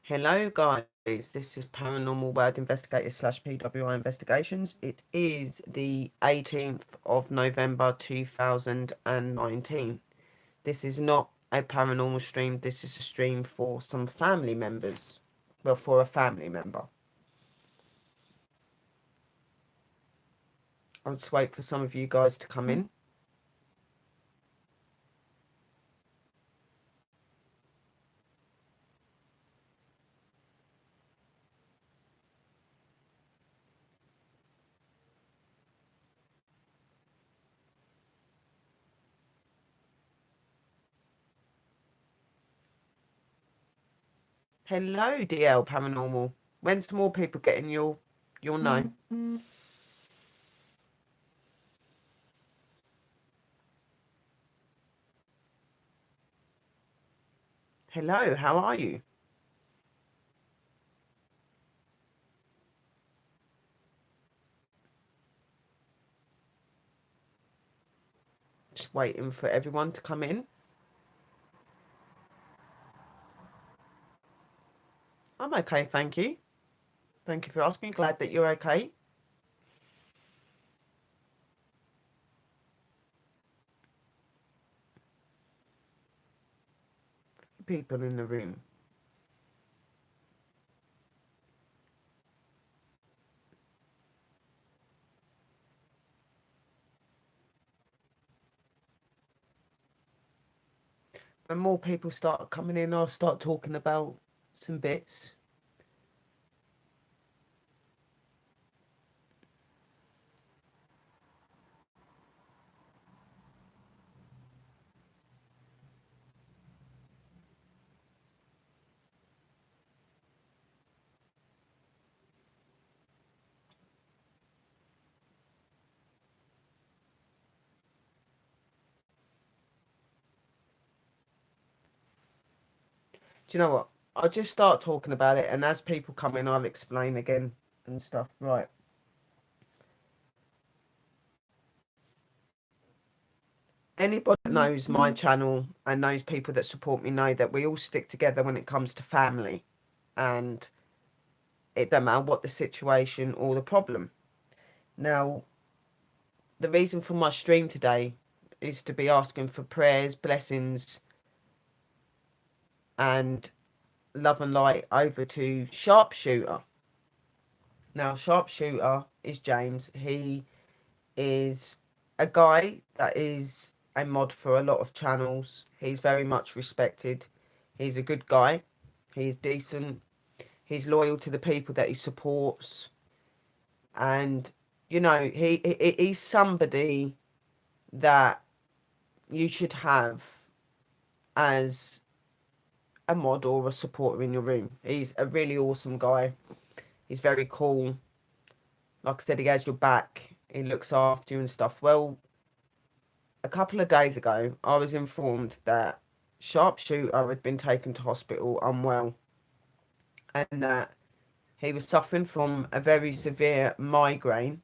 Hello guys, this is Paranormal World Investigator slash PWI Investigations. It is the 18th of November 2019. This is not a paranormal stream, this is a stream for some family members. Well, for a family member. I'll just wait for some of you guys to come in. Hello DL Paranormal. When some more people get in, you'll know. Hello, how are you? Just waiting for everyone to come in. I'm okay, thank you. Thank you for asking. Glad that you're okay. People in the room. When more people start coming in, I'll start talking about some bits. Do you know what? I'll just start talking about it, and as people come in, I'll explain again and stuff. Right. Anybody that knows my channel and knows people that support me know that we all stick together when it comes to family. And it doesn't matter what the situation or the problem. Now, the reason for my stream today is to be asking for prayers, blessings, and love and light over to Sharpshooter. Now, Sharpshooter is James. He is a guy that is a mod for a lot of channels. He's very much respected. He's a good guy. He's decent. He's loyal to the people that he supports. And, you know, he's somebody that you should have as a mod or a supporter in your room. He's a really awesome guy. He's very cool. Like I said, he has your back. He looks after you and stuff. Well, a couple of days ago, I was informed that Sharpshooter had been taken to hospital unwell and that he was suffering from a very severe migraine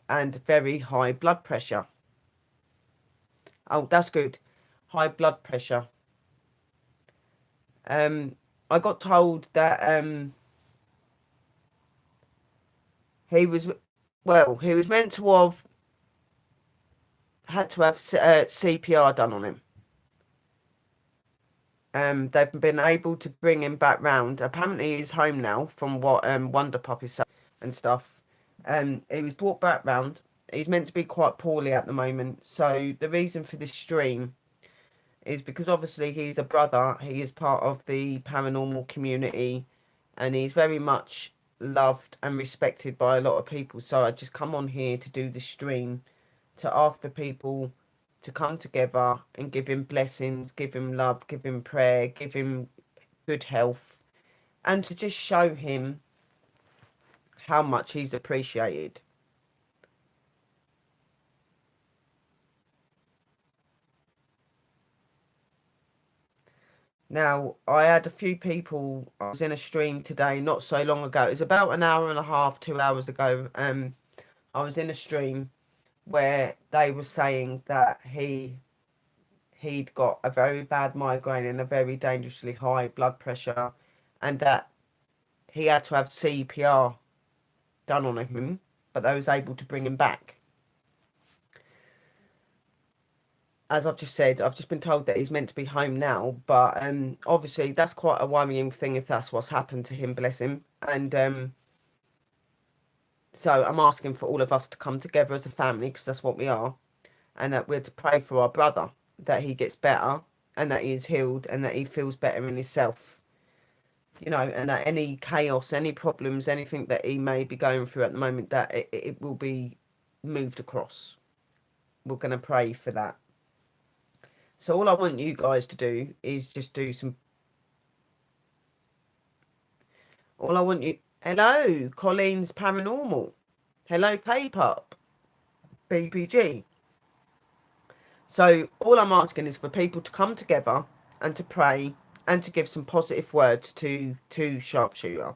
and very high blood pressure. Oh, that's good. High blood pressure. I got told that he was, well, he was meant to have had to have CPR done on him. They've been able to bring him back round. Apparently, he's home now, from what Wonder Pup is saying and stuff. He was brought back round. He's meant to be quite poorly at the moment. So the reason for this stream is because obviously he's a brother. He is part of the paranormal community, and he's very much loved and respected by a lot of people. So I just come on here to do the stream to ask for people to come together and give him blessings, give him love, give him prayer, give him good health, and to just show him how much he's appreciated. Now, I had a few people, I was in a stream today, not so long ago. It was about an hour and a half, 2 hours ago. I was in a stream where they were saying that he'd got a very bad migraine and a very dangerously high blood pressure, and that he had to have CPR done on him, but they was able to bring him back. As I've just said, I've just been told that he's meant to be home now, but obviously that's quite a worrying thing if that's what's happened to him, bless him. And so I'm asking for all of us to come together as a family, because that's what we are, and that we're to pray for our brother, that he gets better and that he is healed and that he feels better in himself, you know, and that any chaos, any problems, anything that he may be going through at the moment, that it will be moved across. We're going to pray for that. So all I want you guys to do is just do some... All I want you... Hello, Colleen's Paranormal. Hello, K-Pop. BPG. So all I'm asking is for people to come together and to pray and to give some positive words to Sharpshooter,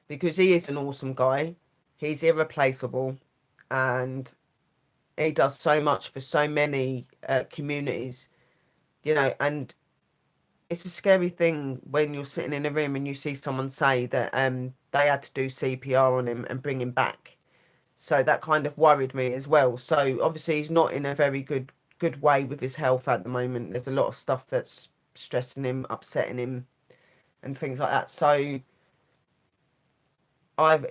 because he is an awesome guy. He's irreplaceable, and he does so much for so many communities, you know. And it's a scary thing when you're sitting in a room and you see someone say that they had to do CPR on him and bring him back. So that kind of worried me as well. So obviously he's not in a very good way with his health at the moment. There's a lot of stuff that's stressing him, upsetting him, and things like that. So I'm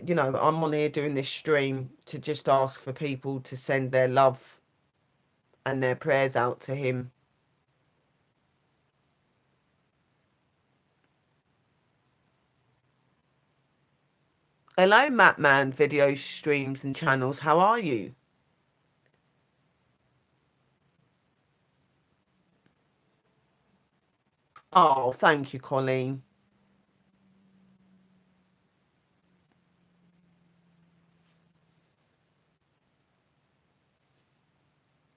on here doing this stream to just ask for people to send their love and their prayers out to him. Hello, Matman video streams and channels. How are you? Oh, thank you, Colleen.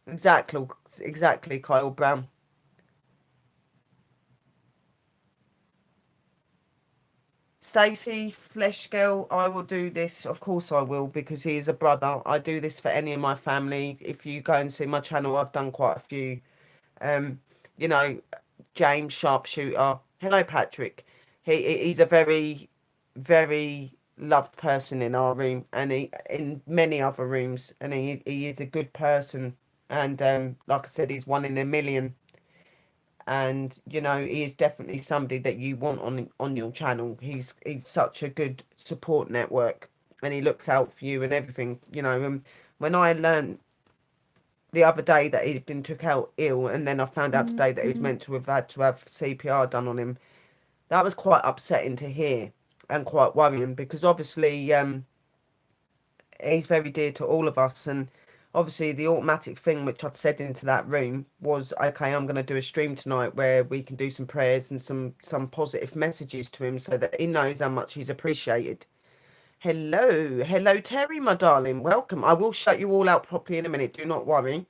Exactly, Kyle Brown. Stacey, Flesh Girl, I will do this. Of course I will, because he is a brother. I do this for any of my family. If you go and see my channel, I've done quite a few. Um, you know, James Sharpshooter. Hello, Patrick. He's a very, very loved person in our room, and he in many other rooms, and he is a good person. And like I said, he's one in a million. And you know, he is definitely somebody that you want on your channel. He's such a good support network, and he looks out for you and everything, you know. And when I learned the other day that he'd been took out ill, and then I found out today that he was meant to have had to have CPR done on him, that was quite upsetting to hear and quite worrying, because obviously he's very dear to all of us. And obviously the automatic thing which I'd said into that room was, okay, I'm going to do a stream tonight where we can do some prayers and some positive messages to him, so that he knows how much he's appreciated. Hello Terry, my darling, welcome. I will shut you all out properly in a minute, do not worry.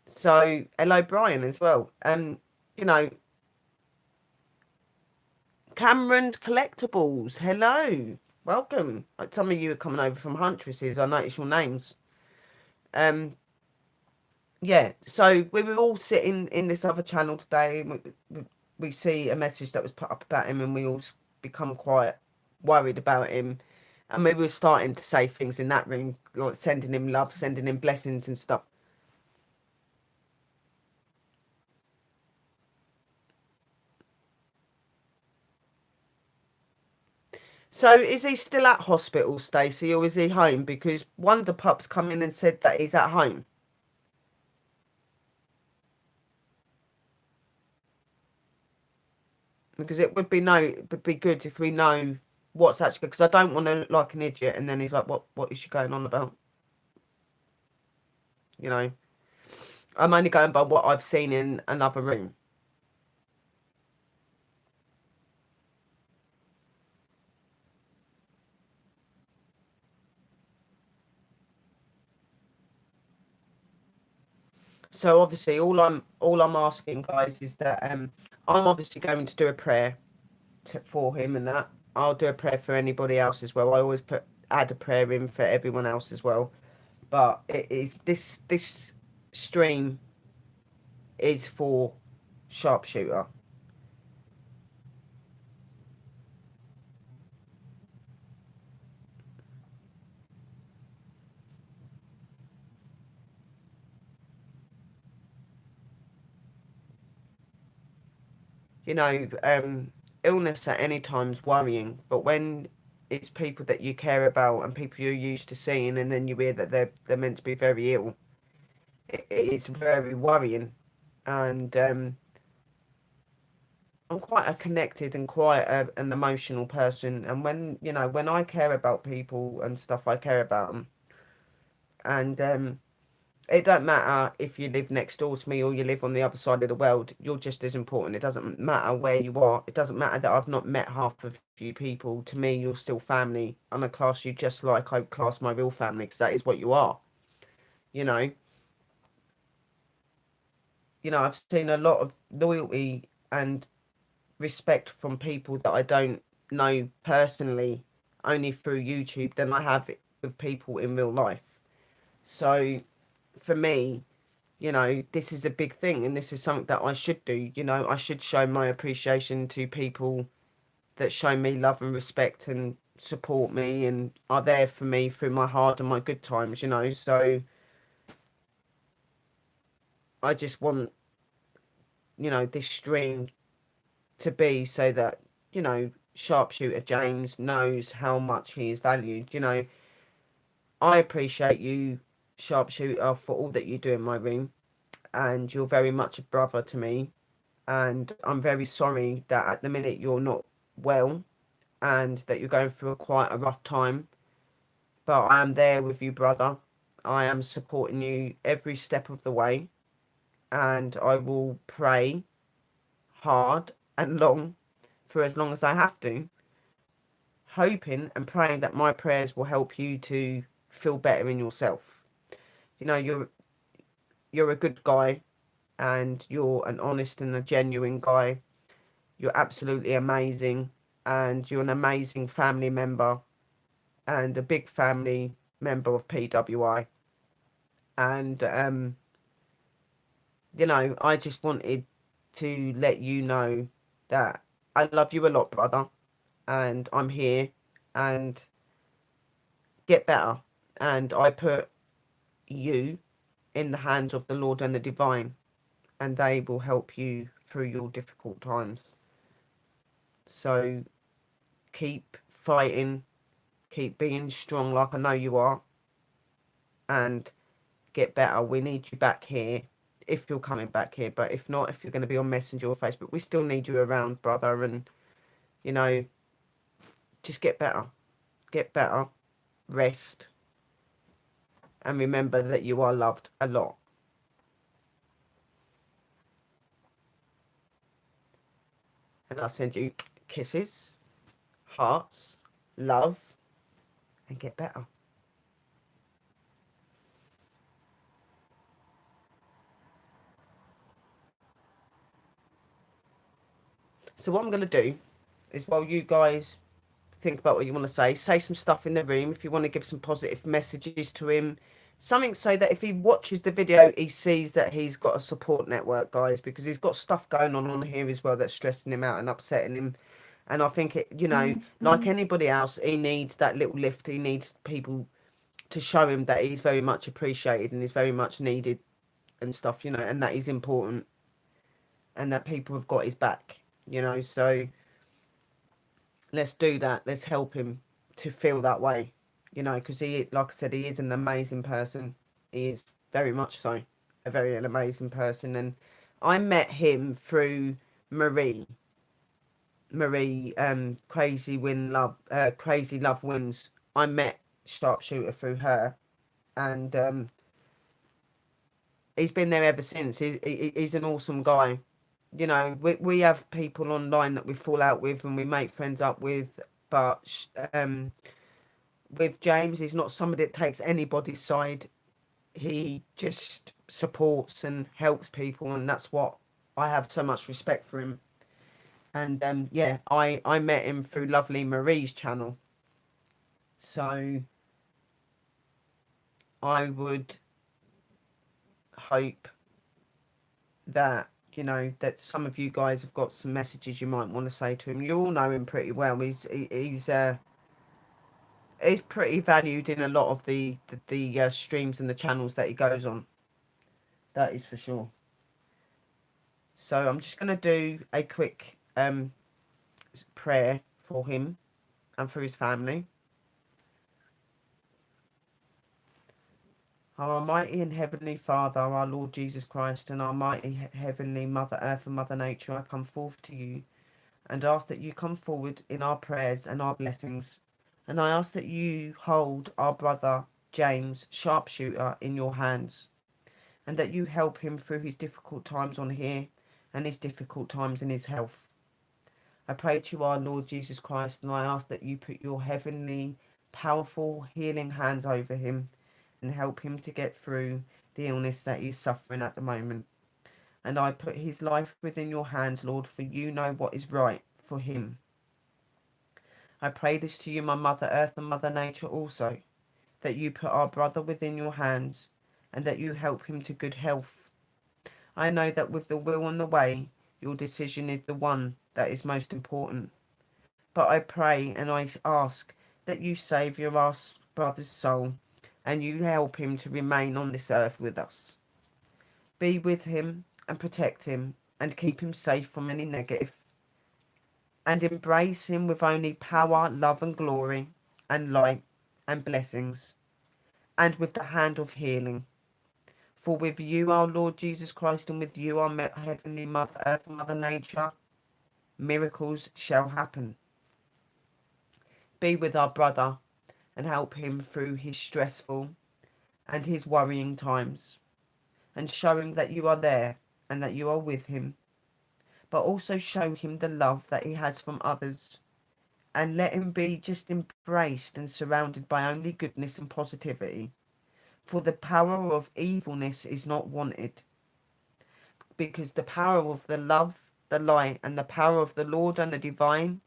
So hello Brian as well. You know, Cameron's Collectibles, hello, welcome. Some of you are coming over from Huntresses, I noticed your names. Yeah, so we were all sitting in this other channel today, and we see a message that was put up about him, and we all become quite worried about him. And we were starting to say things in that room, like sending him love, sending him blessings and stuff. So is he still at hospital, Stacey, or is he home? Because Wonder Pup's come in and said that he's at home. Because it would be good if we know what's actually, because I don't want to look like an idiot and then he's like, what is she going on about? You know, I'm only going by what I've seen in another room. So obviously all I'm asking, guys, is that I'm obviously going to do a prayer for him, and that I'll do a prayer for anybody else as well. I always add a prayer in for everyone else as well. But it is this stream is for Sharpshooter. you know, illness at any time's worrying, but when it's people that you care about and people you're used to seeing, and then you hear that they're meant to be very ill, it's very worrying. And I'm quite a connected and quite an emotional person, and when when I care about people and stuff, I care about them, and it don't matter if you live next door to me or you live on the other side of the world. You're just as important. It doesn't matter where you are. It doesn't matter that I've not met half of you people. To me, you're still family, and I class you just like I class my real family, because that is what you are. You know, I've seen a lot of loyalty and respect from people that I don't know personally, only through YouTube, than I have with people in real life. So for me, this is a big thing, and this is something that I should do. I should show my appreciation to people that show me love and respect and support me and are there for me through my hard and my good times. So I just want, this stream to be so that, Sharpshooter James knows how much he is valued. I appreciate you, Sharpshooter, for all that you do in my room, and you're very much a brother to me. And I'm very sorry that at the minute you're not well and that you're going through quite a rough time. But I am there with you, brother. I am supporting you every step of the way, and I will pray hard and long for as long as I have to, hoping and praying that my prayers will help you to feel better in yourself. You're a good guy, and you're an honest and a genuine guy. You're absolutely amazing, and you're an amazing family member and a big family member of PWI. And I just wanted to let you know that I love you a lot, brother, and I'm here, and get better. And I put you in the hands of the Lord and the divine, and they will help you through your difficult times. So keep fighting, keep being strong like I know you are, and get better. We need you back here if you're coming back here, but if not, if you're going to be on Messenger or Facebook, we still need you around, brother. And you know just get better, rest, and remember that you are loved a lot. And I send you kisses, hearts, love, and get better. So what I'm going to do is, while you guys think about what you want to say some stuff in the room. If you want to give some positive messages to him, something so that if he watches the video, he sees that he's got a support network, guys, because he's got stuff going on here as well that's stressing him out and upsetting him. And I think like anybody else, he needs that little lift. He needs people to show him that he's very much appreciated and is very much needed and stuff, and that he's important and that people have got his back. So let's do that. Let's help him to feel that way, because he, like I said, he is an amazing person. He is very much so an amazing person. And I met him through Marie. Crazy Love Wins. I met Sharpshooter through her, and he's been there ever since. He's an awesome guy. We have people online that we fall out with and we make friends up with, but with James, he's not somebody that takes anybody's side. He just supports and helps people, and that's what I have so much respect for him. And yeah, I met him through lovely Marie's channel. So I would hope that that some of you guys have got some messages you might want to say to him. You all know him pretty well. He's pretty valued in a lot of the streams and the channels that he goes on. That is for sure. So I'm just going to do a quick prayer for him and for his family. Our Almighty and Heavenly Father, our Lord Jesus Christ, and our mighty Heavenly Mother Earth and Mother Nature, I come forth to you and ask that you come forward in our prayers and our blessings. And I ask that you hold our brother James, sharpshooter, in your hands, and that you help him through his difficult times on here and his difficult times in his health. I pray to you, our Lord Jesus Christ, and I ask that you put your heavenly, powerful, healing hands over him and help him to get through the illness that he's suffering at the moment. And I put his life within your hands, Lord, for you know what is right for him. I pray this to you, my Mother Earth and Mother Nature also, that you put our brother within your hands and that you help him to good health. I know that with the will and the way, your decision is the one that is most important. But I pray and I ask that you save your brother's soul and you help him to remain on this earth with us. Be with him and protect him and keep him safe from any negative, and embrace him with only power, love and glory and light and blessings, and with the hand of healing. For with you, our Lord Jesus Christ, and with you, our Heavenly Mother Earth and Mother Nature, miracles shall happen. Be with our brother and help him through his stressful and his worrying times, and show him that you are there and that you are with him, but also show him the love that he has from others, and let him be just embraced and surrounded by only goodness and positivity. For the power of evilness is not wanted, because the power of the love, the light, and the power of the Lord and the divine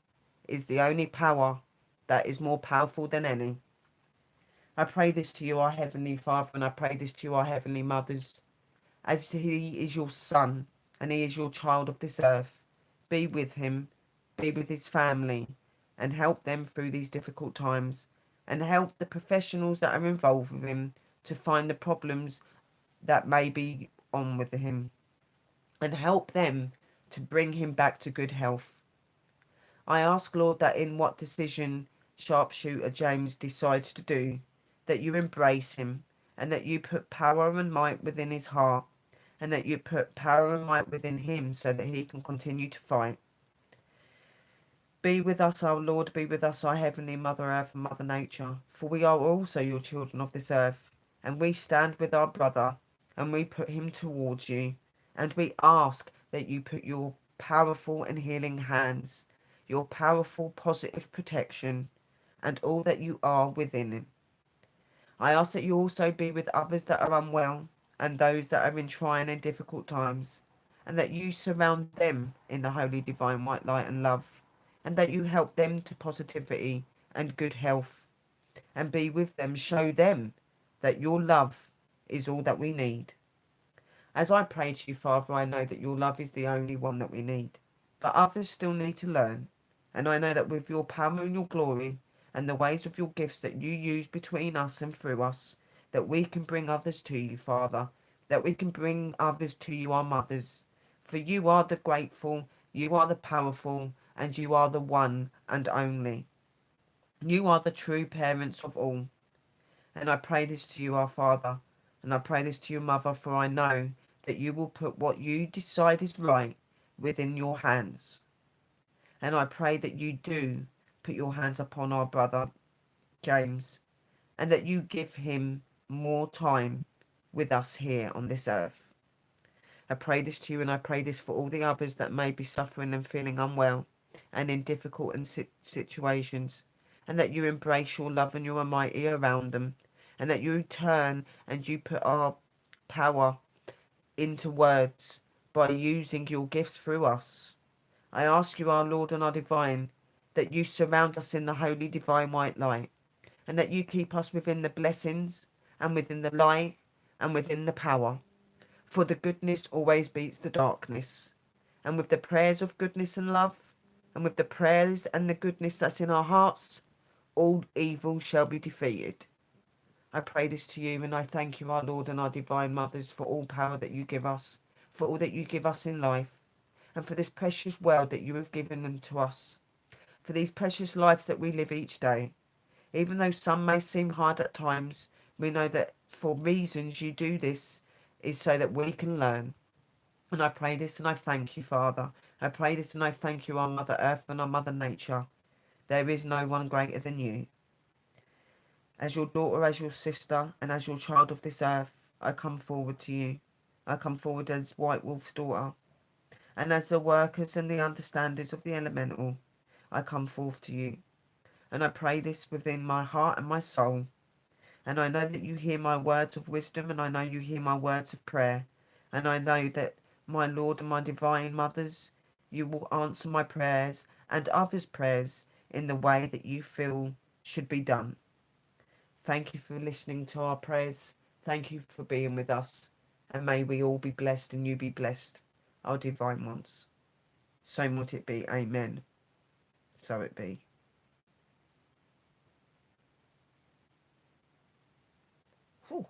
is the only power that is more powerful than any. I pray this to you, our Heavenly Father, and I pray this to you, our Heavenly Mothers, as he is your son and he is your child of this earth. Be with him, be with his family, and help them through these difficult times, and help the professionals that are involved with him to find the problems that may be on with him, and help them to bring him back to good health. I ask, Lord, that in what decision sharpshooter James decides to do, that you embrace him, and that you put power and might within his heart, and that you put power and might within him so that he can continue to fight. Be with us, our Lord, be with us, our Heavenly Mother Earth and Mother Nature, for we are also your children of this earth, and we stand with our brother, and we put him towards you, and we ask that you put your powerful and healing hands, your powerful positive protection, and all that you are within him. I ask that you also be with others that are unwell and those that are in trying and difficult times, and that you surround them in the holy divine white light and love, and that you help them to positivity and good health, and be with them, show them that your love is all that we need. As I pray to you, Father, I know that your love is the only one that we need, but others still need to learn, and I know that with your power and your glory, and the ways of your gifts that you use between us and through us, that we can bring others to you, Father, that we can bring others to you, our mothers. For you are the grateful, you are the powerful, and you are the one and only. You are the true parents of all. And I pray this to you, our Father, and I pray this to your Mother, for I know that you will put what you decide is right within your hands. And I pray that you do put your hands upon our brother James, and that you give him more time with us here on this earth. I pray this to you, and I pray this for all the others that may be suffering and feeling unwell and in difficult situations, and that you embrace your love and your mighty around them, and that you turn and you put our power into words by using your gifts through us. I ask you, our Lord and our Divine, that you surround us in the holy divine white light, and that you keep us within the blessings and within the light and within the power. For the goodness always beats the darkness. And with the prayers of goodness and love, and with the prayers and the goodness that's in our hearts, all evil shall be defeated. I pray this to you, and I thank you, our Lord and our divine mothers, for all power that you give us, for all that you give us in life. and for this precious world that you have given them to us, for these precious lives that we live each day. Even though some may seem hard at times, we know that for reasons you do this is so that we can learn. And I pray this and I thank you, Father. I pray this and I thank you, our Mother Earth and our Mother Nature. There is no one greater than you. As your daughter, as your sister, and as your child of this earth, I come forward to you. I come forward as White Wolf's daughter. And as the workers and the understanders of the elemental, I come forth to you. And I pray this within my heart and my soul. And I know that you hear my words of wisdom, and I know you hear my words of prayer. And I know that, my Lord and my divine mothers, you will answer my prayers and others' prayers in the way that you feel should be done. Thank you for listening to our prayers. Thank you for being with us. And may we all be blessed and you be blessed, our divine ones. So might it be. Amen. So it be. Whew.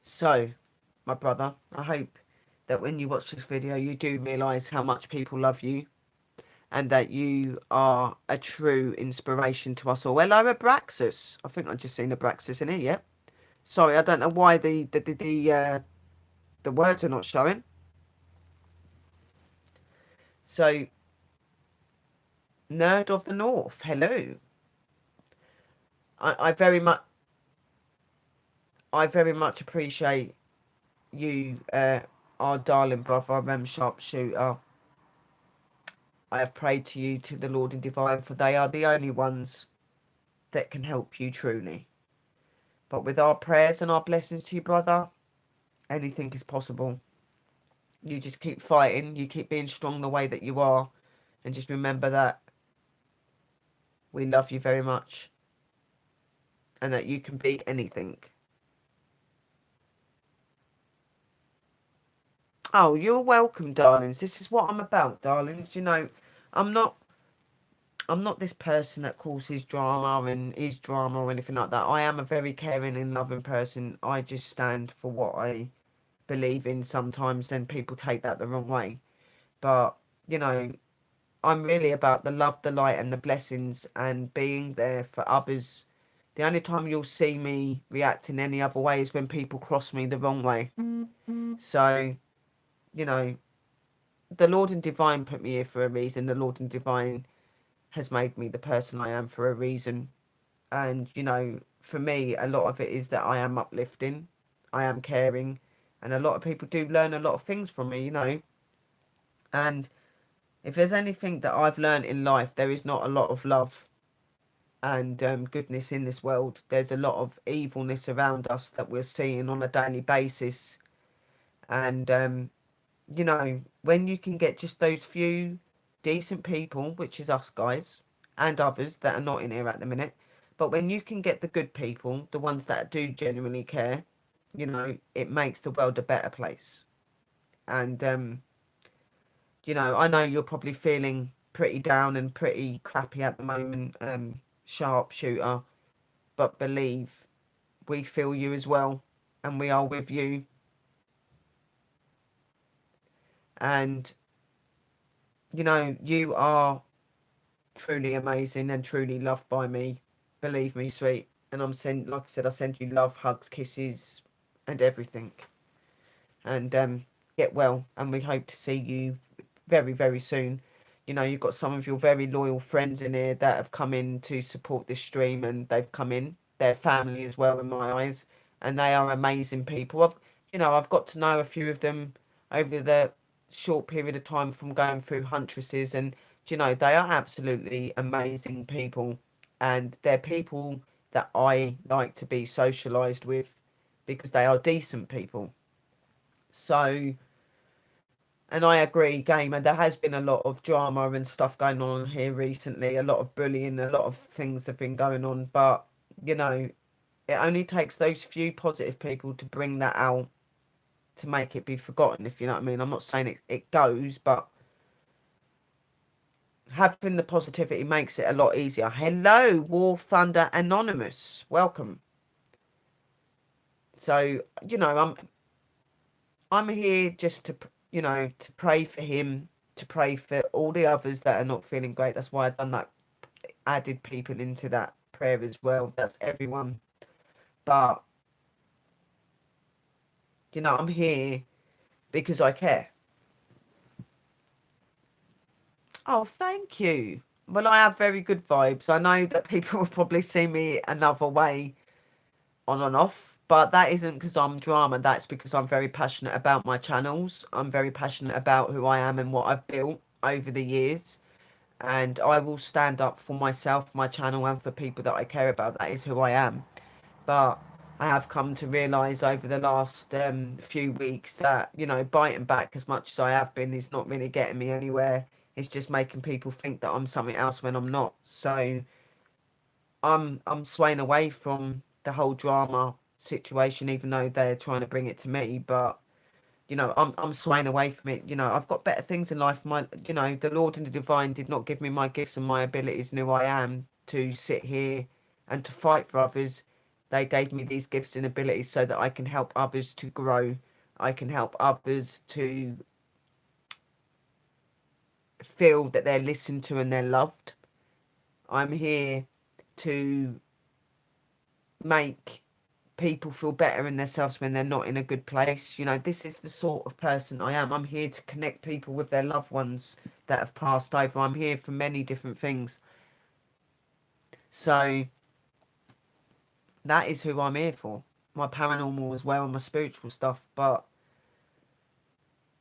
So, my brother, I hope that when you watch this video you do realise how much people love you and that you are a true inspiration to us all. Hello, Abraxas. I think I've just seen Abraxas in here, yeah. Sorry, I don't know why the words are not showing. So, Nerd of the North, hello. I very much appreciate you, our darling brother, Sharpshooter. I have prayed to you, to the Lord and Divine, for they are the only ones that can help you truly. But with our prayers and our blessings to you, brother, anything is possible. You just keep fighting, you keep being strong the way that you are, and just remember that we love you very much and that you can be anything. Oh, you're welcome, darlings. This is what I'm about, darlings. You know, I'm not this person that causes drama and is drama or anything like that. I am a very caring and loving person. I just stand for what I believe in. Sometimes then people take that the wrong way. But, you know, I'm really about the love, the light and the blessings and being there for others. The only time you'll see me react in any other way is when people cross me the wrong way. So, you know, the Lord and Divine put me here for a reason. The Lord and Divine has made me the person I am for a reason. And, you know, for me, a lot of it is that I am uplifting, I am caring, and a lot of people do learn a lot of things from me, you know. And if there's anything that I've learned in life, there is not a lot of love and goodness in this world. There's a lot of evilness around us that we're seeing on a daily basis. And, you know, when you can get just those few decent people, which is us guys, and others that are not in here at the minute, but when you can get the good people, the ones that do genuinely care, you know, it makes the world a better place. And, you know you're probably feeling pretty down and pretty crappy at the moment, Sharpshooter, but believe we feel you as well, and we are with you. And, you know, you are truly amazing and truly loved by me. Believe me, sweet. And like I said, I send you love, hugs, kisses, and everything. And get well, and we hope to see you very, very soon. You know, you've got some of your very loyal friends in here that have come in to support this stream, and they've come in. They're family as well in my eyes, and they are amazing people. I've got to know a few of them over the short period of time from going through Huntresses, and they are absolutely amazing people, and they're people that I like to be socialised with because they are decent people. So, and I agree, Gamer, there has been a lot of drama and stuff going on here recently, a lot of bullying, a lot of things have been going on, but, it only takes those few positive people to bring that out to make it be forgotten, if you know what I mean. I'm not saying it goes, but having the positivity makes it a lot easier. Hello, War Thunder Anonymous. Welcome. So, I'm here just to, to pray for him, to pray for all the others that are not feeling great. That's why I've done that, added people into that prayer as well. That's everyone. But, I'm here because I care. Oh, thank you. Well, I have very good vibes. I know that people will probably see me another way on and off, but that isn't because I'm drama. That's because I'm very passionate about my channels. I'm very passionate about who I am and what I've built over the years. And I will stand up for myself, my channel, and for people that I care about. That is who I am. But I have come to realise over the last few weeks that, biting back as much as I have been is not really getting me anywhere. It's just making people think that I'm something else when I'm not. So I'm swaying away from the whole drama situation, even though they're trying to bring it to me. But I'm swaying away from it. I've got better things in life. The Lord and the Divine did not give me my gifts and my abilities and who I am to sit here and to fight for others. They gave me these gifts and abilities so that I can help others to grow. I can help others to feel that they're listened to and they're loved. I'm here to make people feel better in themselves when they're not in a good place. This is the sort of person I am. I'm here to connect people with their loved ones that have passed over. I'm here for many different things. So that is who I'm here for. My paranormal as well and my spiritual stuff. But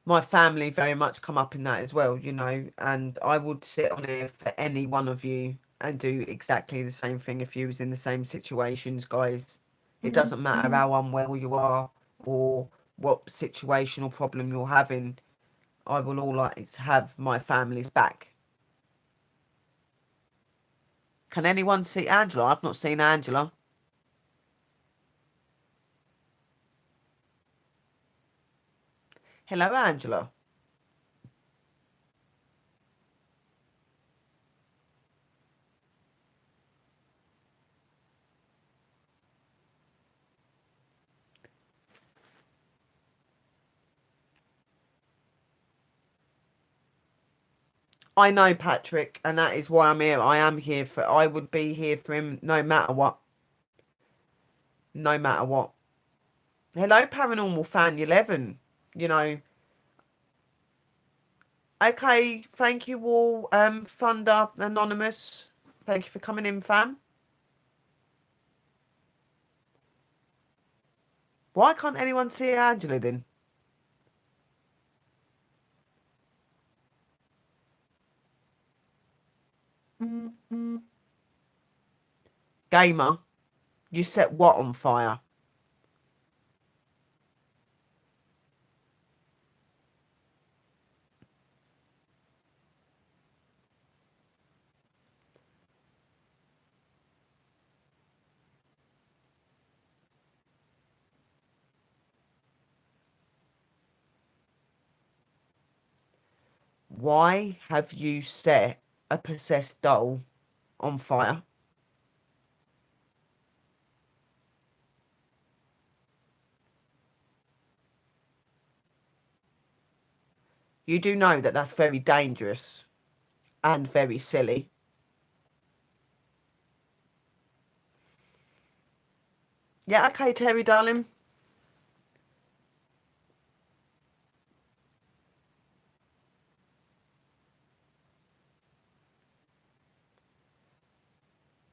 my family very much come up in that as well, and I would sit on here for any one of you and do exactly the same thing if you was in the same situations, guys. It doesn't matter how unwell you are or what situation or problem you're having. I will always have my family's back. Can anyone see Angela? I've not seen Angela. Hello, Angela. I know Patrick, and that is why I'm here. I would be here for him no matter what. No matter what. Hello, Paranormal Fan 11. You know, okay, thank you all, Thunder Anonymous. Thank you for coming in, fam. Why can't anyone see Angela then? Gamer, you set what on fire? Why have you set a possessed doll on fire? You do know that that's very dangerous and very silly. Yeah, okay, Terry, darling.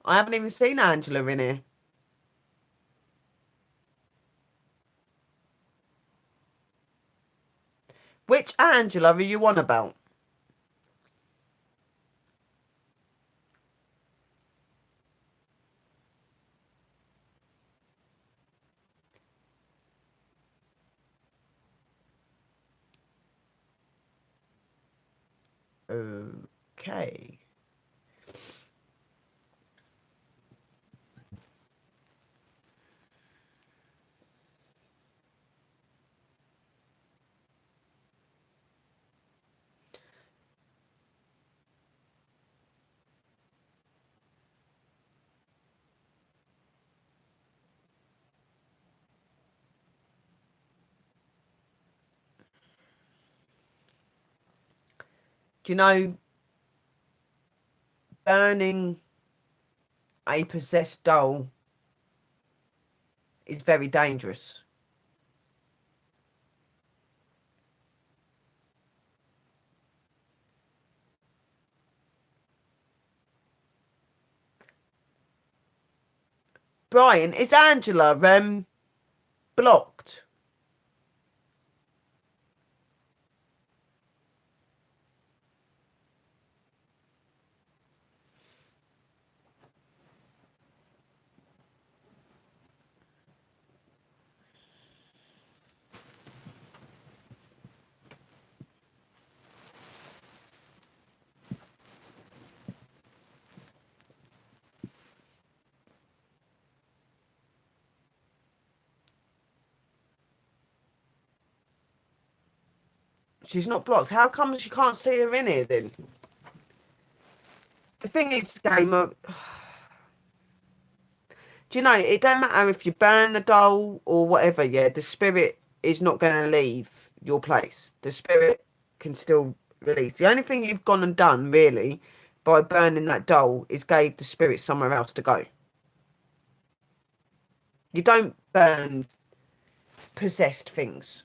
I haven't even seen Angela in here. Which Angela are you on about? Okay. Do you know, burning a possessed doll is very dangerous. Brian, is Angela blocked? She's not blocked. How come she can't see her in here then? The thing is, Gamer, do you know, it don't matter if you burn the doll or whatever, yeah, the spirit is not going to leave your place. The spirit can still release. The only thing you've gone and done, really, by burning that doll is gave the spirit somewhere else to go. You don't burn possessed things.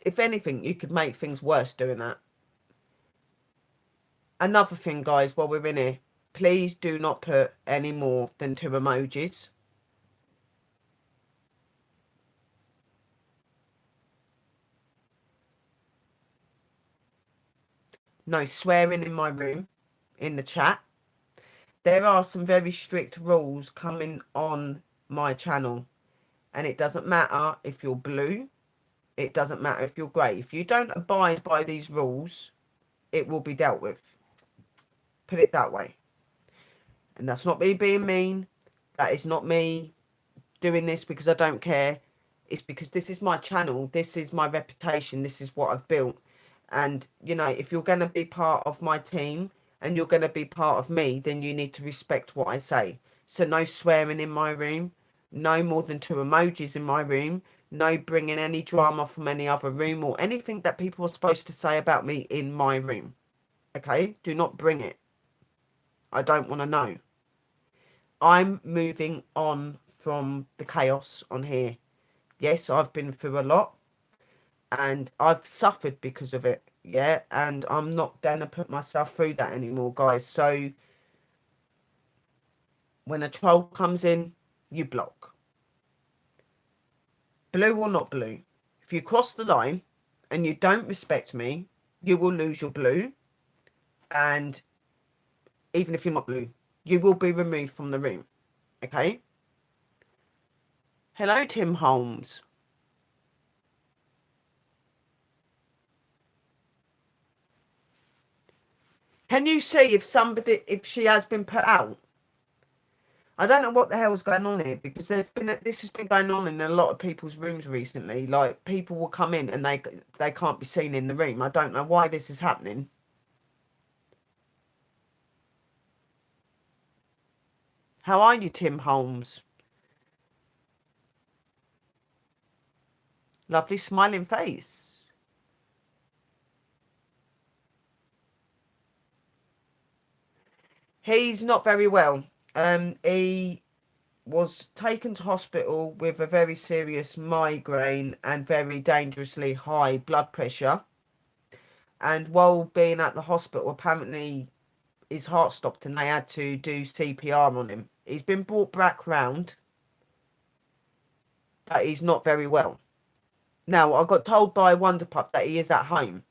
If anything, you could make things worse doing that. Another thing, guys, while we're in here, please do not put any more than 2 emojis. No swearing in my room, in the chat. There are some very strict rules coming on my channel, and it doesn't matter if you're blue, it doesn't matter if you're grey. If you don't abide by these rules, it will be dealt with. Put it that way. And that's not me being mean. That is not me doing this because I don't care. It's because this is my channel. This is my reputation. This is what I've built. And, you know, if you're going to be part of my team and you're going to be part of me, then you need to respect what I say. So no swearing in my room. No more than 2 emojis in my room. No bringing any drama from any other room or anything that people are supposed to say about me in my room. Okay? Do not bring it. I don't want to know. I'm moving on from the chaos on here. Yes, I've been through a lot and I've suffered because of it. Yeah, and I'm not going to put myself through that anymore, guys. So when a troll comes in, you block. Blue or not blue. If you cross the line and you don't respect me, you will lose your blue. And even if you're not blue, you will be removed from the room. Okay? Hello, Tim Holmes. Can you see if she has been put out? I don't know what the hell's going on here because this has been going on in a lot of people's rooms recently. Like people will come in and they can't be seen in the room. I don't know why this is happening. How are you, Tim Holmes? Lovely smiling face. He's not very well. He was taken to hospital with a very serious migraine and very dangerously high blood pressure. And while being at the hospital, apparently his heart stopped and they had to do CPR on him. He's been brought back round, but he's not very well. Now, I got told by Wonderpup that he is at home,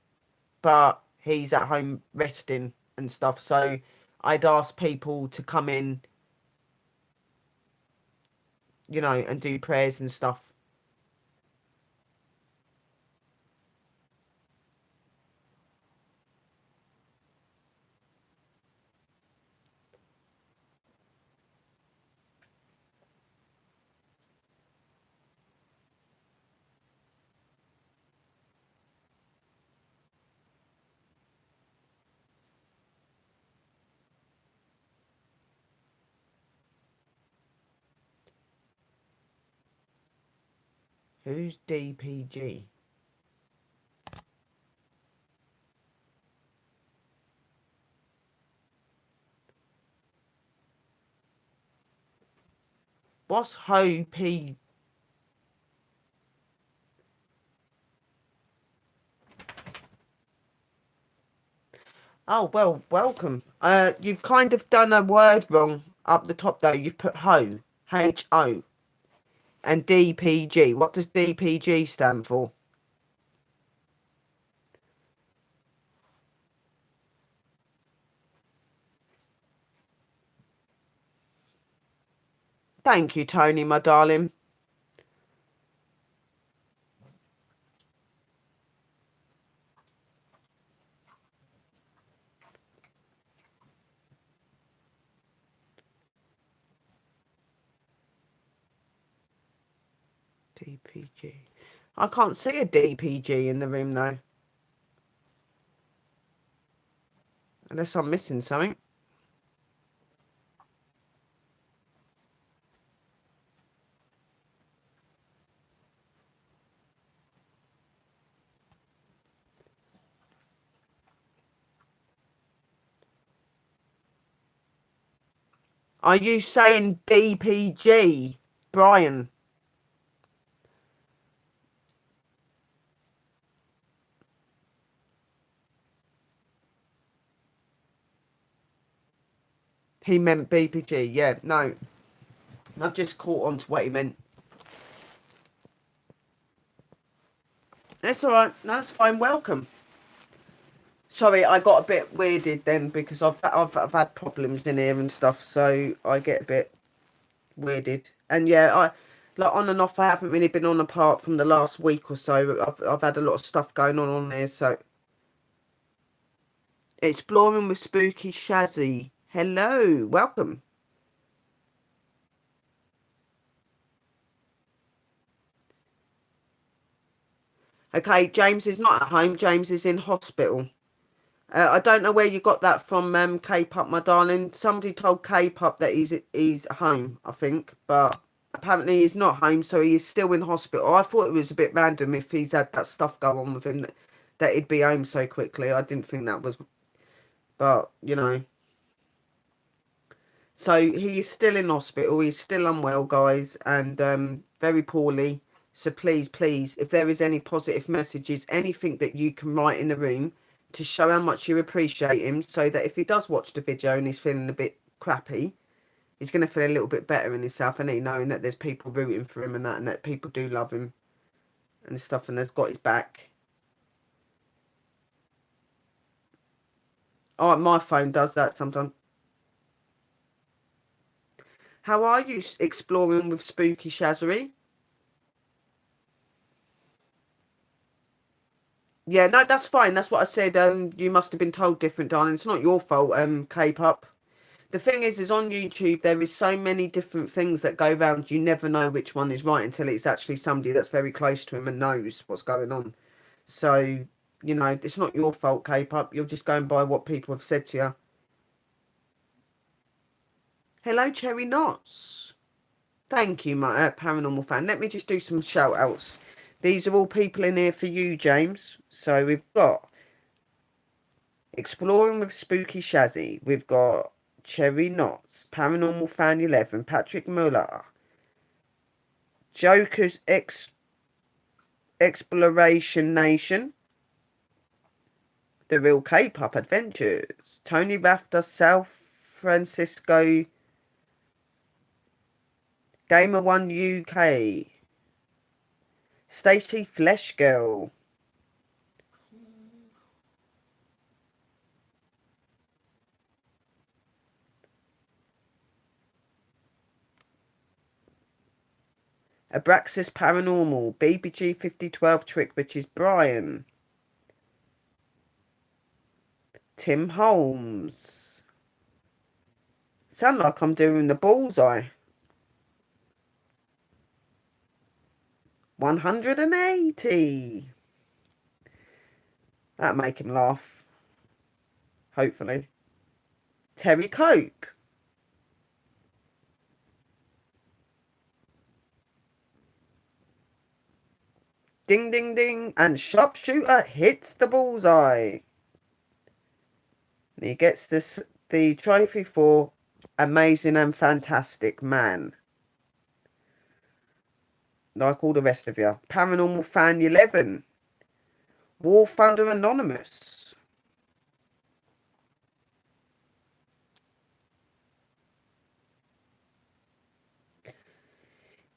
but he's at home resting and stuff. So I'd ask people to come in, you know, and do prayers and stuff. Who's DPG? What's Ho P? Oh, well, welcome. You've kind of done a word wrong up the top though. You've put Ho, H-O, and DPG. What does DPG stand for? Thank you, Tony, my darling. DPG. I can't see a DPG in the room though. Unless I'm missing something. Are you saying DPG, Brian? He meant BPG. Yeah, no. I've just caught on to what he meant. That's all right. That's fine. Welcome. Sorry, I got a bit weirded then because I've had problems in here and stuff, so I get a bit weirded. And yeah, I like on and off. I haven't really been on apart from the last week or so. I've had a lot of stuff going on there. So exploring with Spooky Shazzy. Hello, welcome. Okay, James is not at home. James is in hospital. I don't know where you got that from, K-pop, my darling. Somebody told K-pop that he's home, I think, but apparently he's not home, so he is still in hospital. I thought it was a bit random if he's had that stuff go on with him that he'd be home so quickly. I didn't think that was, but you know. So he is still in hospital. He's still unwell, guys, and very poorly. So please, please, if there is any positive messages, anything that you can write in the room to show how much you appreciate him, so that if he does watch the video and he's feeling a bit crappy, he's going to feel a little bit better in himself, and he knowing that there's people rooting for him and that people do love him and stuff, and has got his back. Oh, my phone does that sometimes. How are you exploring with Spooky Shazzery? Yeah, no, that's fine. That's what I said. You must have been told different, darling. It's not your fault, K-pop. The thing is on YouTube, there is so many different things that go around. You never know which one is right until it's actually somebody that's very close to him and knows what's going on. So, you know, it's not your fault, K-pop. You're just going by what people have said to you. Hello, Cherry Knots. Thank you, my paranormal fan. Let me just do some shout outs. These are all people in here for you, James. So we've got Exploring with Spooky Shazzy. We've got Cherry Knots, Paranormal Fan 11, Patrick Muller, Joker's Exploration Nation, The Real K-Pop Adventures, Tony Rafter, South Francisco, Gamer One UK, Stacey Flesh Girl, Abraxas Paranormal, BBG 5012 Trick, which is Brian, Tim Holmes. Sound like I'm doing the bullseye. 180. That'll make him laugh. Hopefully. Terry Coke. Ding, ding, ding. And Sharpshooter hits the bullseye. And he gets the trophy for Amazing and Fantastic Man. Like all the rest of you. Paranormal Fan 11. War Thunder Anonymous.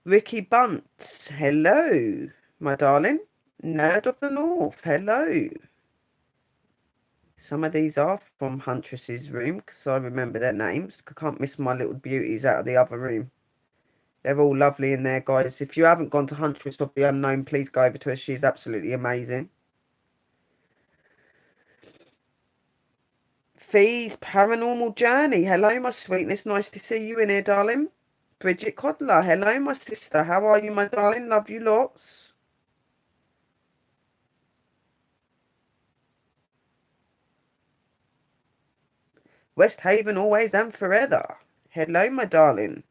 Ricky Bunt. Hello, my darling. Nerd of the North. Hello. Some of these are from Huntress's room because I remember their names. I can't miss my little beauties out of the other room. They're all lovely in there, guys. If you haven't gone to Huntress of the Unknown, please go over to her. She's absolutely amazing. Fee's Paranormal Journey. Hello, my sweetness. Nice to see you in here, darling. Bridget Codler. Hello, my sister. How are you, my darling? Love you lots. West Haven always and forever. Hello, my darling.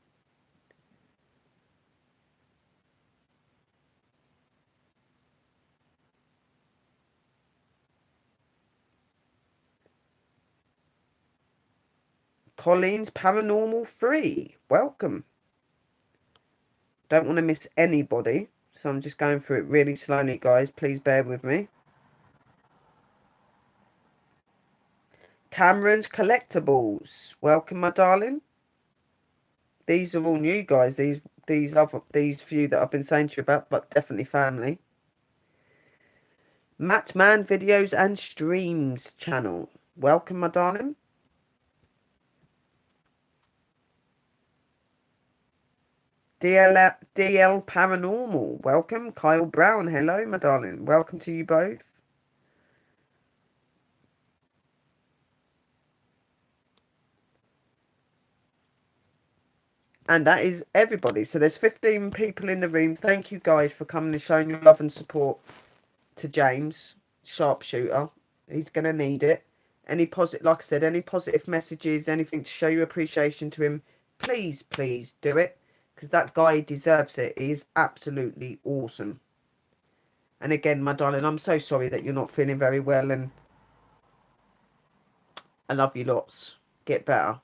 Colleen's Paranormal 3. Welcome. Don't want to miss anybody, so I'm just going through it really slowly, guys. Please bear with me. Cameron's Collectibles. Welcome, my darling. These are all new, guys. These few that I've been saying to you about, but definitely family. Matt Man Videos and Streams channel. Welcome, my darling. DL Paranormal. Welcome. Kyle Brown. Hello, my darling. Welcome to you both. And that is everybody. So there's 15 people in the room. Thank you guys for coming and showing your love and support to James, Sharpshooter. He's going to need it. Any positive, like I said, any positive messages, anything to show your appreciation to him, please, please do it. Because that guy deserves it. He is absolutely awesome. And again, my darling, I'm so sorry that you're not feeling very well. And I love you lots. Get better.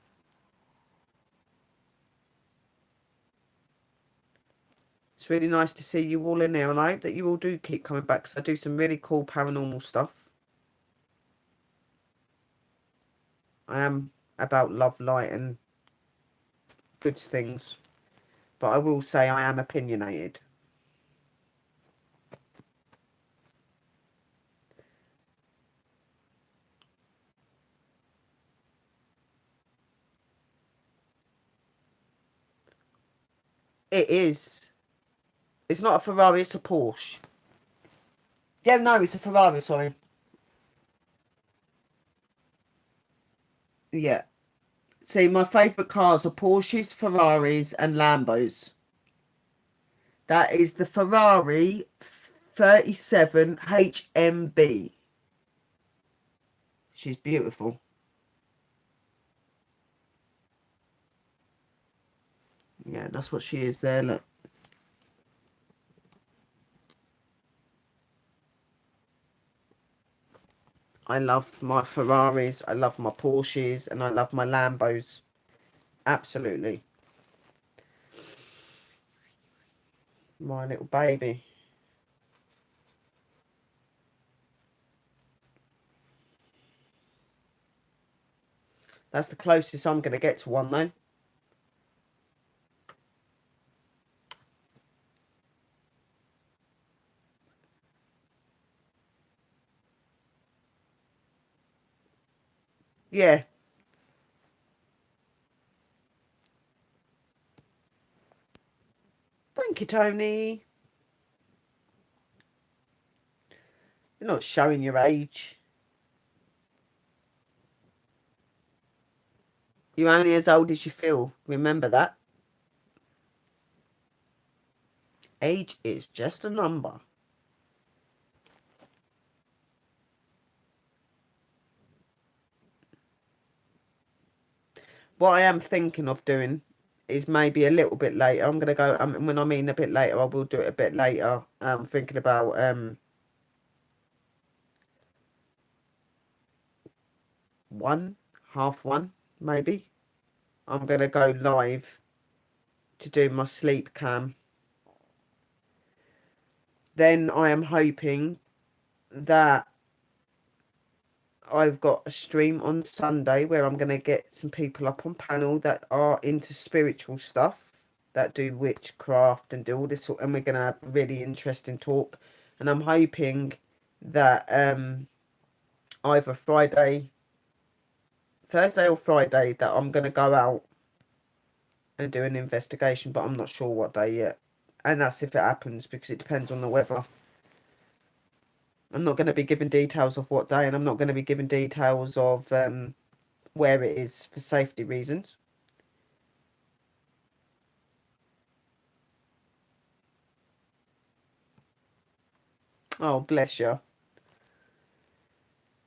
It's really nice to see you all in there. And I hope that you all do keep coming back. Because I do some really cool paranormal stuff. I am about love, light and good things. But I will say I am opinionated. It is. It's not a Ferrari, it's a Porsche. Yeah, no, it's a Ferrari, sorry. Yeah. See, my favourite cars are Porsches, Ferraris and Lambos. That is the Ferrari 37 HMB. She's beautiful. Yeah, that's what she is there, look. I love my Ferraris, I love my Porsches, and I love my Lambos. Absolutely. My little baby. That's the closest I'm going to get to one, though. Yeah. Thank you, Tony. You're not showing your age. You're only as old as you feel. Remember that. Age is just a number. What I am thinking of doing is maybe a little bit later. I'm gonna go. When I mean a bit later, I will do it a bit later. Thinking about 1, half 1, maybe. I'm gonna go live to do my sleep cam. Then I am hoping that I've got a stream on Sunday where I'm going to get some people up on panel that are into spiritual stuff, that do witchcraft and do all this sort, and we're going to have a really interesting talk. And I'm hoping that either Thursday or Friday, that I'm going to go out and do an investigation, but I'm not sure what day yet. And that's if it happens, because it depends on the weather. I'm not going to be giving details of what day, and I'm not going to be giving details of where it is for safety reasons. Oh, bless you.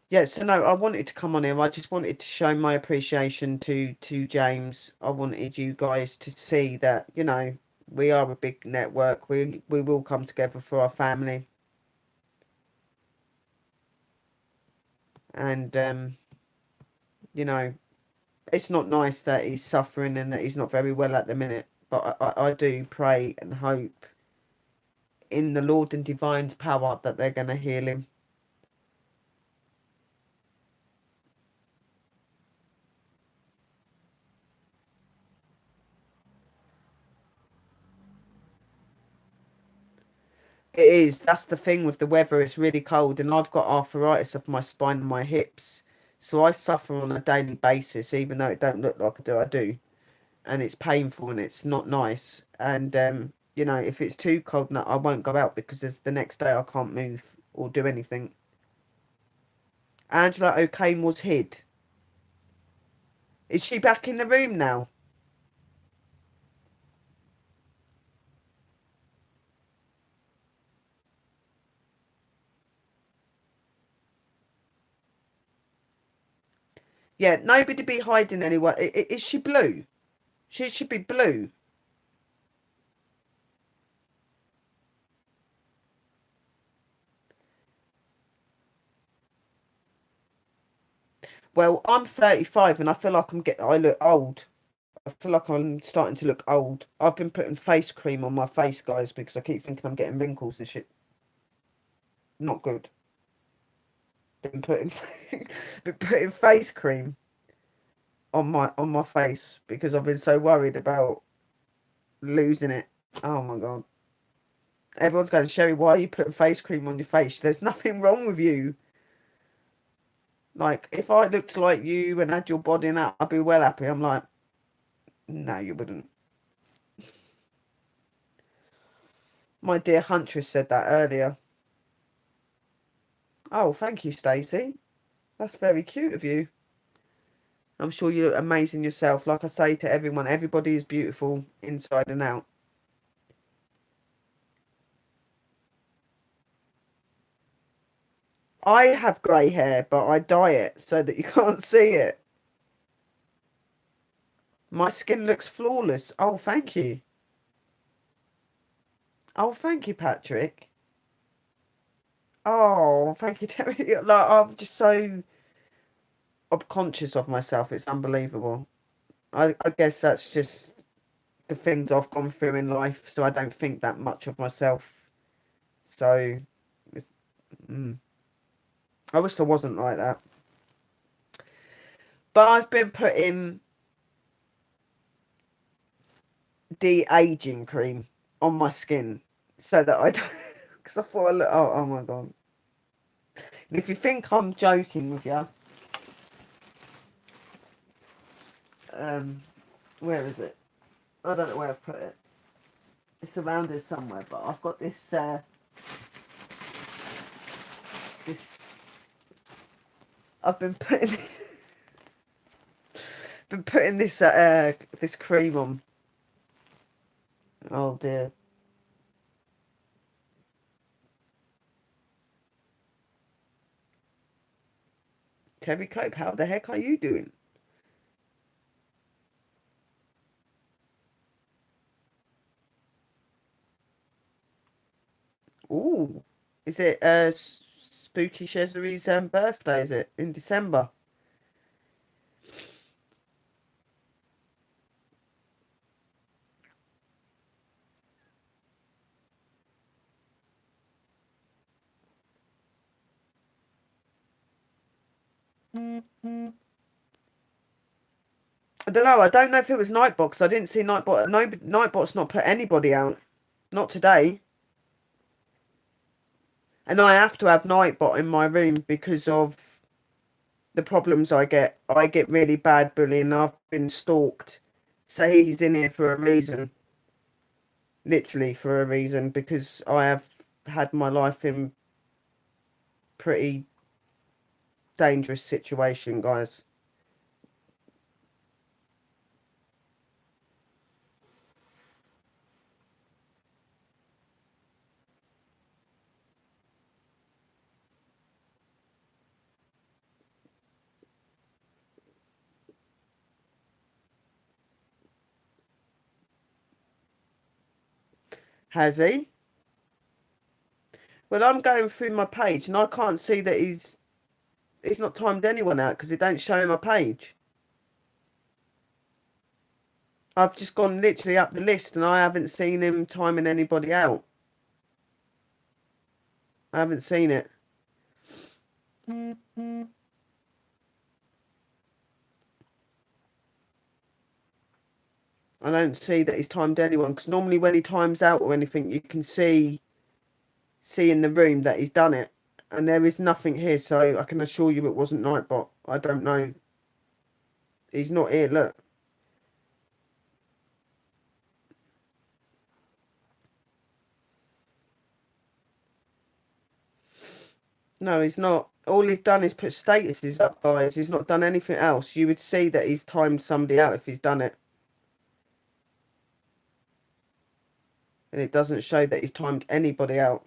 Yeah, so no, I wanted to come on here. I just wanted to show my appreciation to James. I wanted you guys to see that, you know, we are a big network. We will come together for our family. And you know, it's not nice that he's suffering and that he's not very well at the minute. But I do pray and hope in the Lord and Divine's power that they're going to heal him. It is. That's the thing with the weather. It's really cold, and I've got arthritis of my spine and my hips, so I suffer on a daily basis. Even though it don't look like I do, I do, and it's painful and it's not nice. And you know, if it's too cold, no, I won't go out because there's the next day I can't move or do anything. Angela O'Kane was hid. Is she back in the room now? Yeah, nobody be hiding anywhere. Is she blue? She should be blue. Well, I'm 35 and I feel like I look old. I feel like I'm starting to look old. I've been putting face cream on my face, guys, because I keep thinking I'm getting wrinkles and shit. Not good. Been putting been putting face cream on my face because I've been so worried about losing it. Oh my god. Everyone's going, Sherry, why are you putting face cream on your face? There's nothing wrong with you. Like, if I looked like you and had your body and that, I'd be well happy. I'm like, no, you wouldn't. My dear Huntress said that earlier. Oh, thank you, Stacey. That's very cute of you. I'm sure you look amazing yourself. Like I say to everyone, everybody is beautiful inside and out. I have grey hair, but I dye it so that you can't see it. My skin looks flawless. Oh, thank you. Oh, thank you, Patrick. Oh, thank you, Terry. Like, I'm just so subconscious of myself. It's unbelievable. I guess that's just the things I've gone through in life, so I don't think that much of myself. So, it's, mm, I wish I wasn't like that. But I've been putting de-aging cream on my skin so that I don't. Because I thought, oh my god. And if you think I'm joking with you, um, where is it? I don't know where I've put it. It's around here somewhere, but I've got this this I've been putting this cream on. Oh dear. Terry Cope, how the heck are you doing? Ooh. Is it Spooky Chesary's birthday, is it? In December? I don't know. I don't know if it was Nightbot 'cause I didn't see Nightbot. No, Nightbot's not put anybody out. Not today. And I have to have Nightbot in my room because of the problems I get. I get really bad bullying. I've been stalked. So he's in here for a reason. Literally for a reason, because I have had my life in pretty dangerous situation, guys. Has he? Well, I'm going through my page and I can't see that he's not timed anyone out because it don't show my page. I've just gone literally up the list and I haven't seen him timing anybody out. I haven't seen it. I don't see that he's timed anyone because normally when he times out or anything, you can see in the room that he's done it. And there is nothing here, so I can assure you it wasn't Nightbot. I don't know. He's not here, look. No, he's not. All he's done is put statuses up, guys. He's not done anything else. You would see that he's timed somebody out if he's done it. And it doesn't show that he's timed anybody out.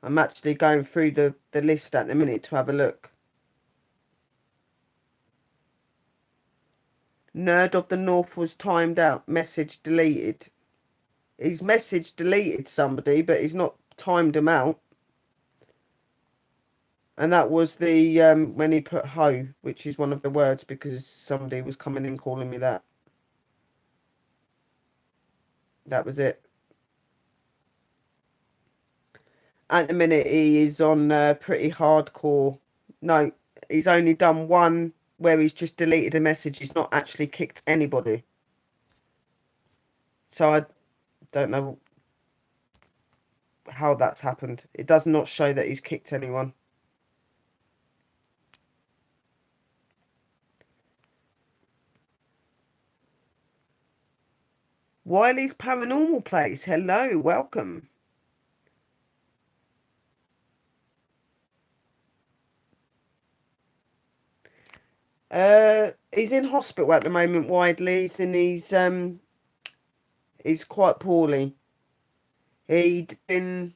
I'm actually going through the list at the minute to have a look. Nerd of the North was timed out. Message deleted. He's message deleted somebody, but he's not timed them out. And that was the when he put ho, which is one of the words because somebody was coming in calling me that. That was it. At the minute, he is on pretty hardcore. No, he's only done one where he's just deleted a message. He's not actually kicked anybody. So I don't know how that's happened. It does not show that he's kicked anyone. Wiley's Paranormal Place. Hello, welcome. He's in hospital at the moment, Widely, and he's quite poorly. He'd been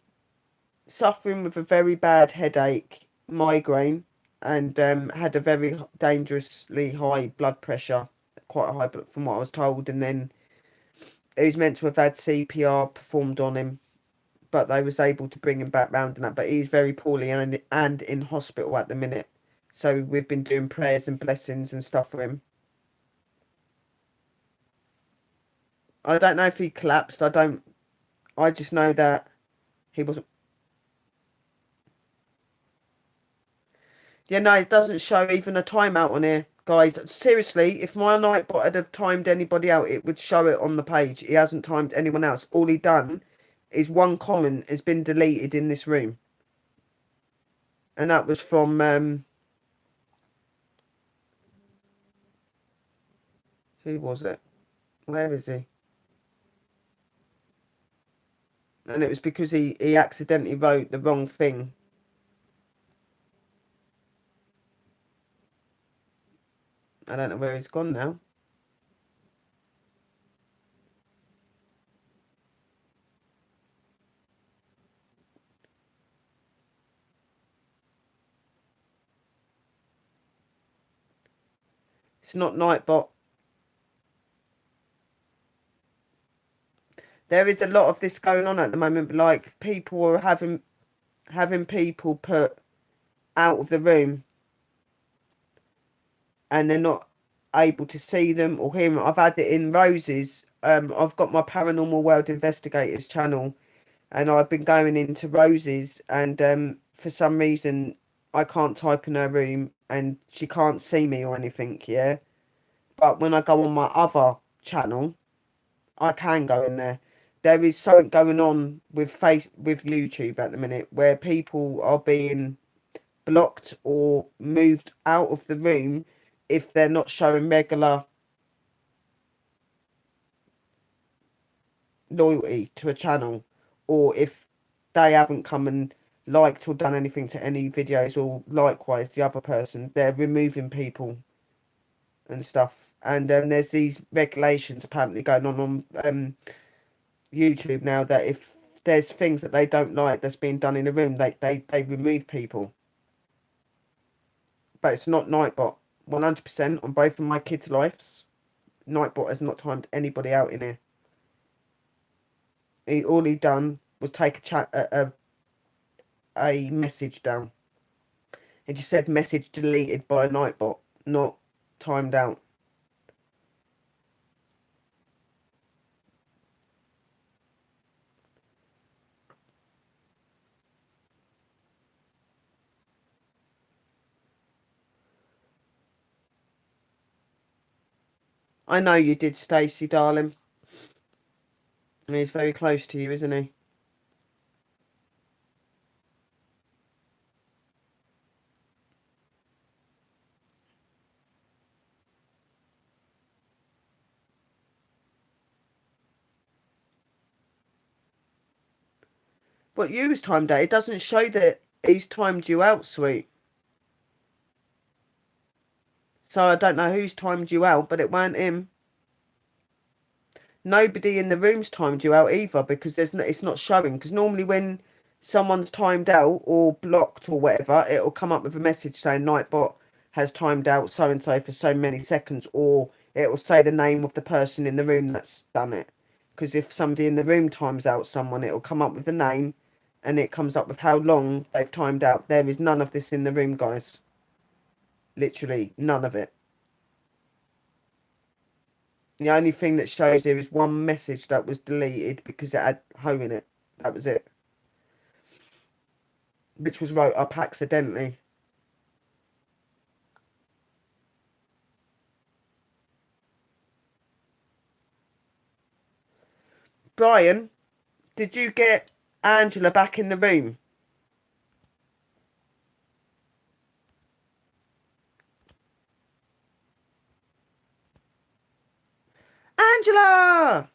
suffering with a very bad headache, migraine, and had a very dangerously high blood pressure, quite high from what I was told. And then he was meant to have had CPR performed on him, but they was able to bring him back round and that. But he's very poorly and in hospital at the minute. So we've been doing prayers and blessings and stuff for him. I don't know if he collapsed. I just know that he wasn't. Yeah, no, it doesn't show even a timeout on here, guys. Seriously, if my Nightbot had have timed anybody out, it would show it on the page. He hasn't timed anyone else. All he done is one comment has been deleted in this room. And that was from who was it? Where is he? And it was because he accidentally wrote the wrong thing. I don't know where he's gone now. It's not Nightbot. There is a lot of this going on at the moment. Like people are having people put out of the room, and they're not able to see them or hear them. I've had it in Rose's. I've got my Paranormal World Investigators channel, and I've been going into Rose's, and for some reason I can't type in her room, and she can't see me or anything. Yeah, but when I go on my other channel, I can go in there. There is something going on with YouTube at the minute where people are being blocked or moved out of the room if they're not showing regular loyalty to a channel, or if they haven't come and liked or done anything to any videos, or likewise the other person, they're removing people and stuff. And there's these regulations apparently going on YouTube now, that if there's things that they don't like that's being done in the room, they remove people. But it's not Nightbot. 100% on both of my kids' lives, Nightbot has not timed anybody out in here. All he done was take a message down. It just said message deleted by Nightbot, not timed out. I know you did, Stacey, darling. He's very close to you, isn't he? But you was timed out. It doesn't show that he's timed you out, sweet. So I don't know who's timed you out, but it weren't him. Nobody in the room's timed you out either, because it's not showing. Because normally when someone's timed out or blocked or whatever, it'll come up with a message saying Nightbot has timed out so and so for so many seconds, or it'll say the name of the person in the room that's done it. Because if somebody in the room times out someone, it'll come up with the name, and it comes up with how long they've timed out. There is none of this in the room, guys. Literally none of it. The only thing that shows here is one message that was deleted because it had ho in it. That was it. Which was wrote up accidentally. Brian, did you get Angela back in the room? Angela!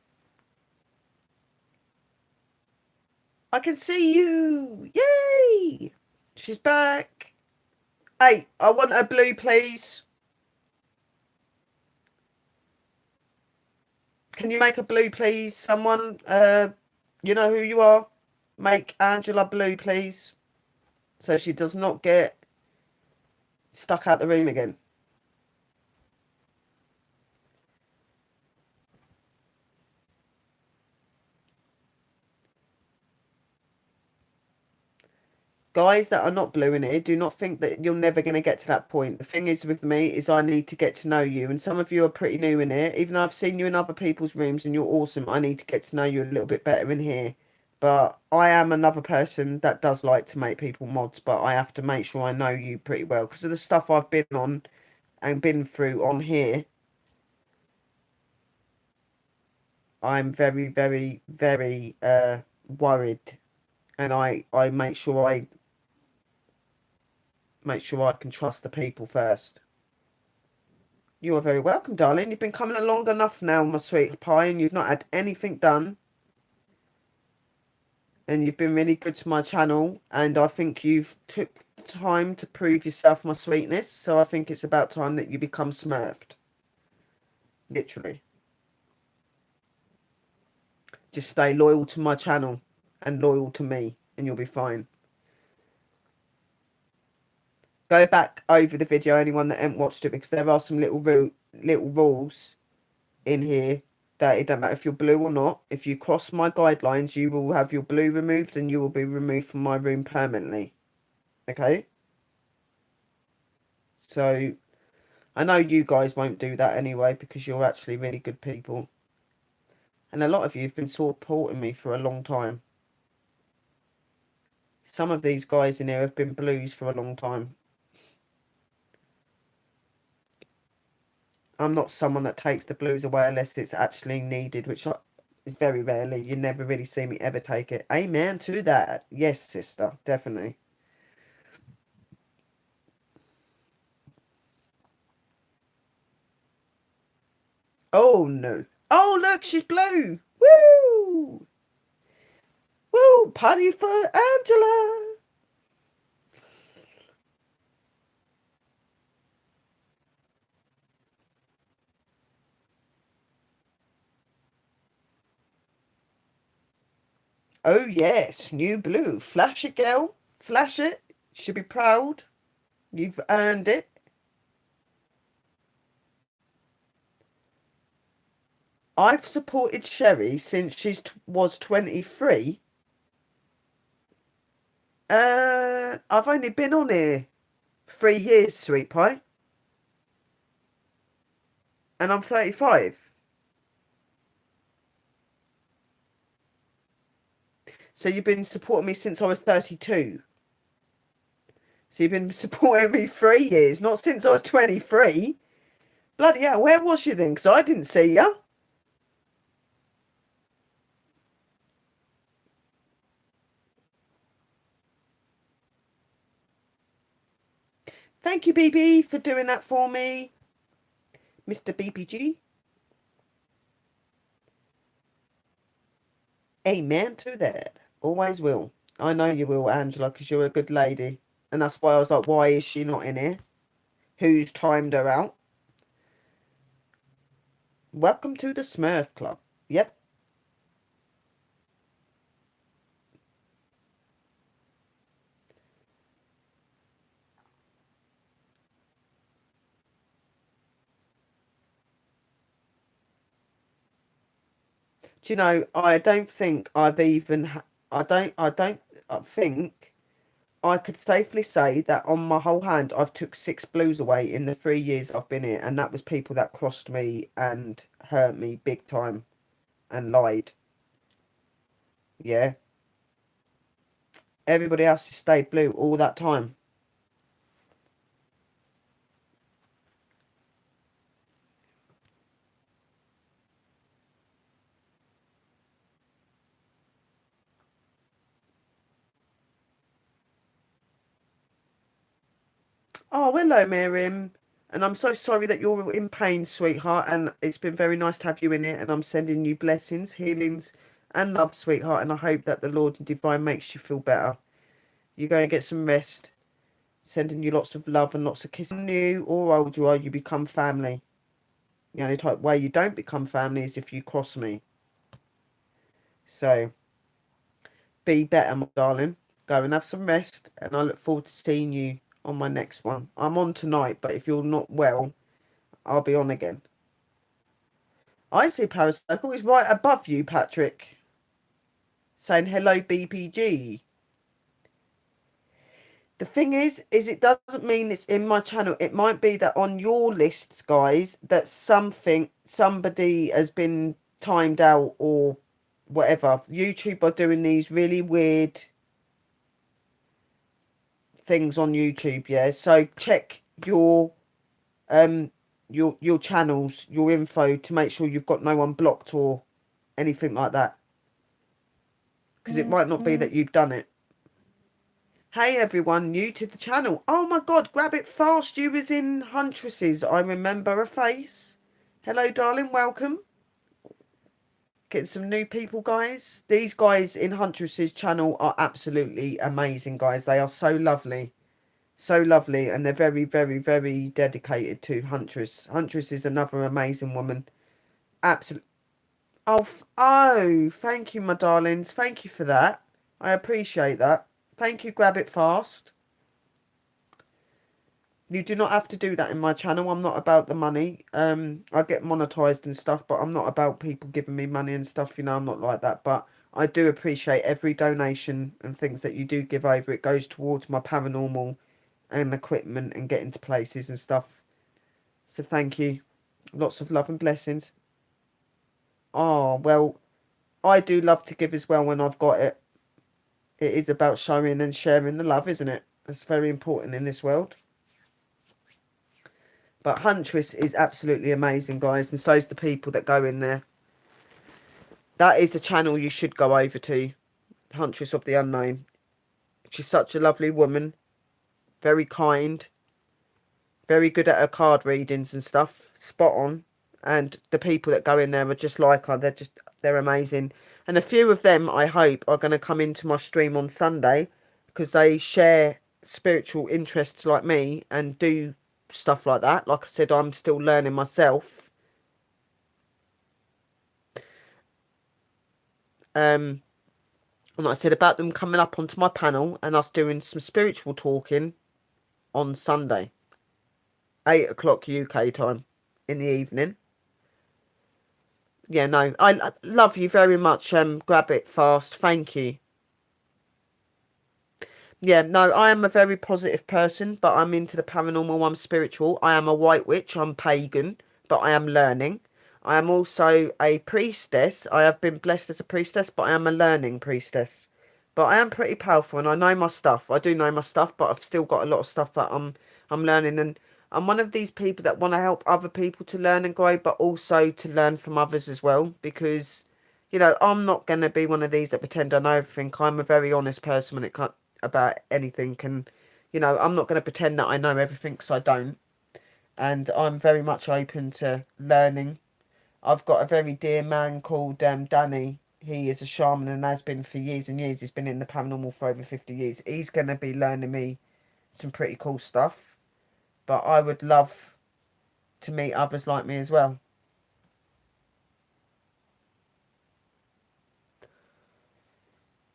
I can see you! Yay! She's back. Hey, I want a blue, please. Can you make a blue, please? Someone, you know who you are? Make Angela blue, please. So she does not get stuck out the room again. Guys that are not blue in here, do not think that you're never going to get to that point. The thing is with me is I need to get to know you. And some of you are pretty new in here. Even though I've seen you in other people's rooms and you're awesome, I need to get to know you a little bit better in here. But I am another person that does like to make people mods, but I have to make sure I know you pretty well. Because of the stuff I've been on and been through on here, I'm very, very, very worried. And I make sure I can trust the people first. You are very welcome, darling. You've been coming along enough now, my sweet pie, and you've not had anything done. And you've been really good to my channel, and I think you've took time to prove yourself, my sweetness. So I think it's about time that you become smurfed. Literally. Just stay loyal to my channel and loyal to me, and you'll be fine. Go back over the video, anyone that ain't watched it, because there are some little rules in here that it don't matter if you're blue or not. If you cross my guidelines, you will have your blue removed and you will be removed from my room permanently. Okay? So, I know you guys won't do that anyway because you're actually really good people. And a lot of you have been supporting me for a long time. Some of these guys in here have been blues for a long time. I'm not someone that takes the blues away unless it's actually needed, which is very rarely. You never really see me ever take it. Amen to that. Yes, sister, definitely. Oh, no. Oh, look, she's blue. Woo! Woo! Party for Angela. Oh, yes, new blue. Flash it, girl. Flash it. You should be proud. You've earned it. I've supported Sherry since she was 23. I've only been on here 3 years, sweet pie. And I'm 35. So you've been supporting me since I was 32. So you've been supporting me 3 years, not since I was 23. Bloody hell, where was you then? Because I didn't see you. Thank you, BB, for doing that for me. Mr. BBG. Amen to that. Always will. I know you will, Angela, because you're a good lady. And that's why I was like, why is she not in here? Who's timed her out? Welcome to the Smurf Club. Yep. Do you know, I don't think I've even, I think I could safely say that on my whole hand, I've took 6 blues away in the 3 years I've been here. And that was people that crossed me and hurt me big time and lied. Yeah. Everybody else has stayed blue all that time. Oh, hello, Miriam. And I'm so sorry that you're in pain, sweetheart. And it's been very nice to have you in it. And I'm sending you blessings, healings, and love, sweetheart. And I hope that the Lord and Divine makes you feel better. You go and get some rest. Sending you lots of love and lots of kisses. New or old you are, you become family. The only type way you don't become family is if you cross me. So, be better, my darling. Go and have some rest. And I look forward to seeing you on my next one. I'm on tonight, but if you're not well, I'll be on again. I see Paracircle is right above you, Patrick. Saying hello, BPG. The thing is it doesn't mean it's in my channel. It might be that on your lists, guys, that somebody has been timed out or whatever. YouTube are doing these really weird things on YouTube, yeah. So check your channels, your info to make sure you've got no one blocked or anything like that. Because it might not be that you've done it. Hey everyone, new to the channel. Oh my god, grab it fast. You was in Huntresses. I remember a face. Hello darling, welcome. Getting some new people, guys. These guys in Huntresses channel are absolutely amazing, guys. They are so lovely. So lovely. And they're very, very, very dedicated to Huntress. Huntress is another amazing woman. Absolutely. Oh, thank you, my darlings. Thank you for that. I appreciate that. Thank you, grab it fast. You do not have to do that in my channel. I'm not about the money. I get monetized and stuff, but I'm not about people giving me money and stuff. You know, I'm not like that. But I do appreciate every donation and things that you do give over. It goes towards my paranormal and equipment and getting to places and stuff. So thank you. Lots of love and blessings. Oh, well, I do love to give as well when I've got it. It is about showing and sharing the love, isn't it? That's very important in this world. But Huntress is absolutely amazing, guys, and so's the people that go in there. That is a channel you should go over to, Huntress of the Unknown. She's such a lovely woman, very kind, very good at her card readings and stuff, spot on. And the people that go in there are just like her. They're amazing. And a few of them, I hope, are going to come into my stream on Sunday because they share spiritual interests like me and do stuff like that. Like I said, I'm still learning myself. And like I said, about them coming up onto my panel and us doing some spiritual talking on Sunday, 8 o'clock UK time in the evening. Yeah, no, I love you very much. Grab it fast. Thank you. Yeah, no, I am a very positive person, but I'm into the paranormal. I'm spiritual. I am a white witch. I'm pagan, but I am learning. I am also a priestess. I have been blessed as a priestess, but I am a learning priestess. But I am pretty powerful and I know my stuff. I do know my stuff, but I've still got a lot of stuff that I'm learning. And I'm one of these people that want to help other people to learn and grow, but also to learn from others as well. Because, you know, I'm not going to be one of these that pretend I know everything. I'm a very honest person when it comes about anything. And, you know, I'm not going to pretend that I know everything because I don't. And I'm very much open to learning. I've got a very dear man called Danny. He is a shaman and has been for years and years. He's been in the paranormal for over 50 years. He's going to be learning me some pretty cool stuff. But I would love to meet others like me as well.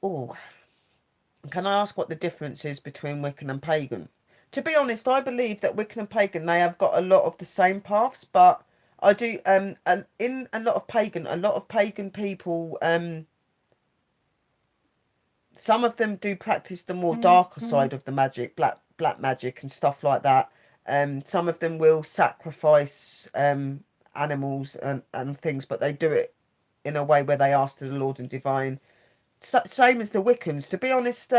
Oh, can I ask what the difference is between Wiccan and Pagan? To be honest, I believe that Wiccan and Pagan, they have got a lot of the same paths, but I do, in a lot of Pagan people, some of them do practice the more darker side of the magic, black magic and stuff like that. Some of them will sacrifice animals and things, but they do it in a way where they ask to the Lord and Divine. Same as the Wiccans. To be honest,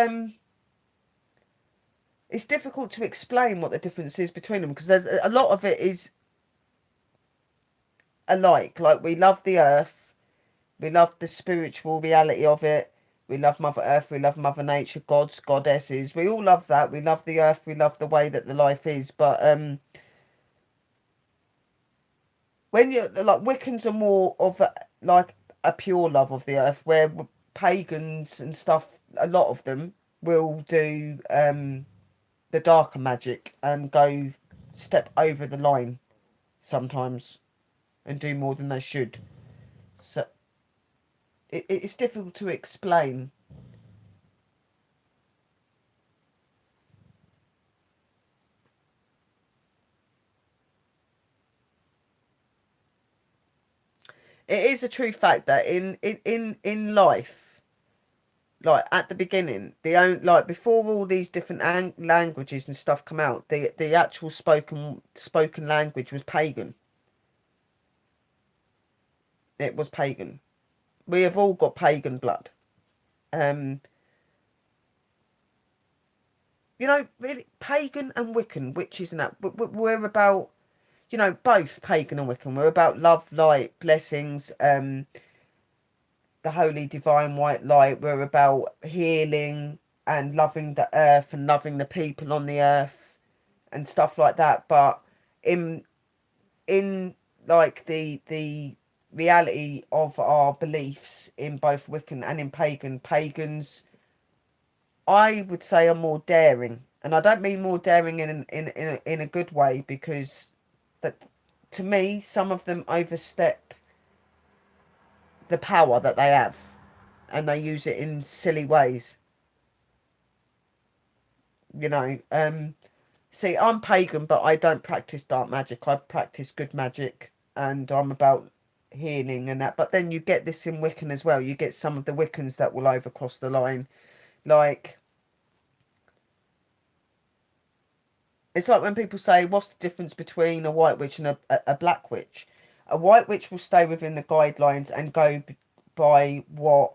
it's difficult to explain what the difference is between them because there's a lot of it is alike. Like we love the earth, we love the spiritual reality of it. We love Mother Earth, we love Mother Nature, gods, goddesses. We all love that. We love the earth, we love the way that the life is. But when you like Wiccans are more of like a pure love of the earth, where pagans and stuff, a lot of them will do the darker magic and go step over the line sometimes and do more than they should. So it's difficult to explain. It is a true fact that in life, like at the beginning, the own like before all these different languages and stuff come out, the actual spoken language was pagan. It was pagan. We have all got pagan blood. Um, you know, really, pagan and Wiccan, witches and that. We're about, you know, both pagan and Wiccan. We're about love, light, blessings, the holy divine white light. We're about healing and loving the earth and loving the people on the earth and stuff like that. But in in like the reality of our beliefs in both Wiccan and in pagans, I would say are more daring, and I don't mean more daring in a good way because that to me some of them overstep the power that they have and they use it in silly ways, you know. See, I'm pagan, but I don't practice dark magic. I practice good magic, and I'm about healing and that. But then you get this in Wiccan as well. You get some of the Wiccans that will overcross the line. Like, it's like when people say, what's the difference between a white witch and a black witch? A white witch will stay within the guidelines and go by what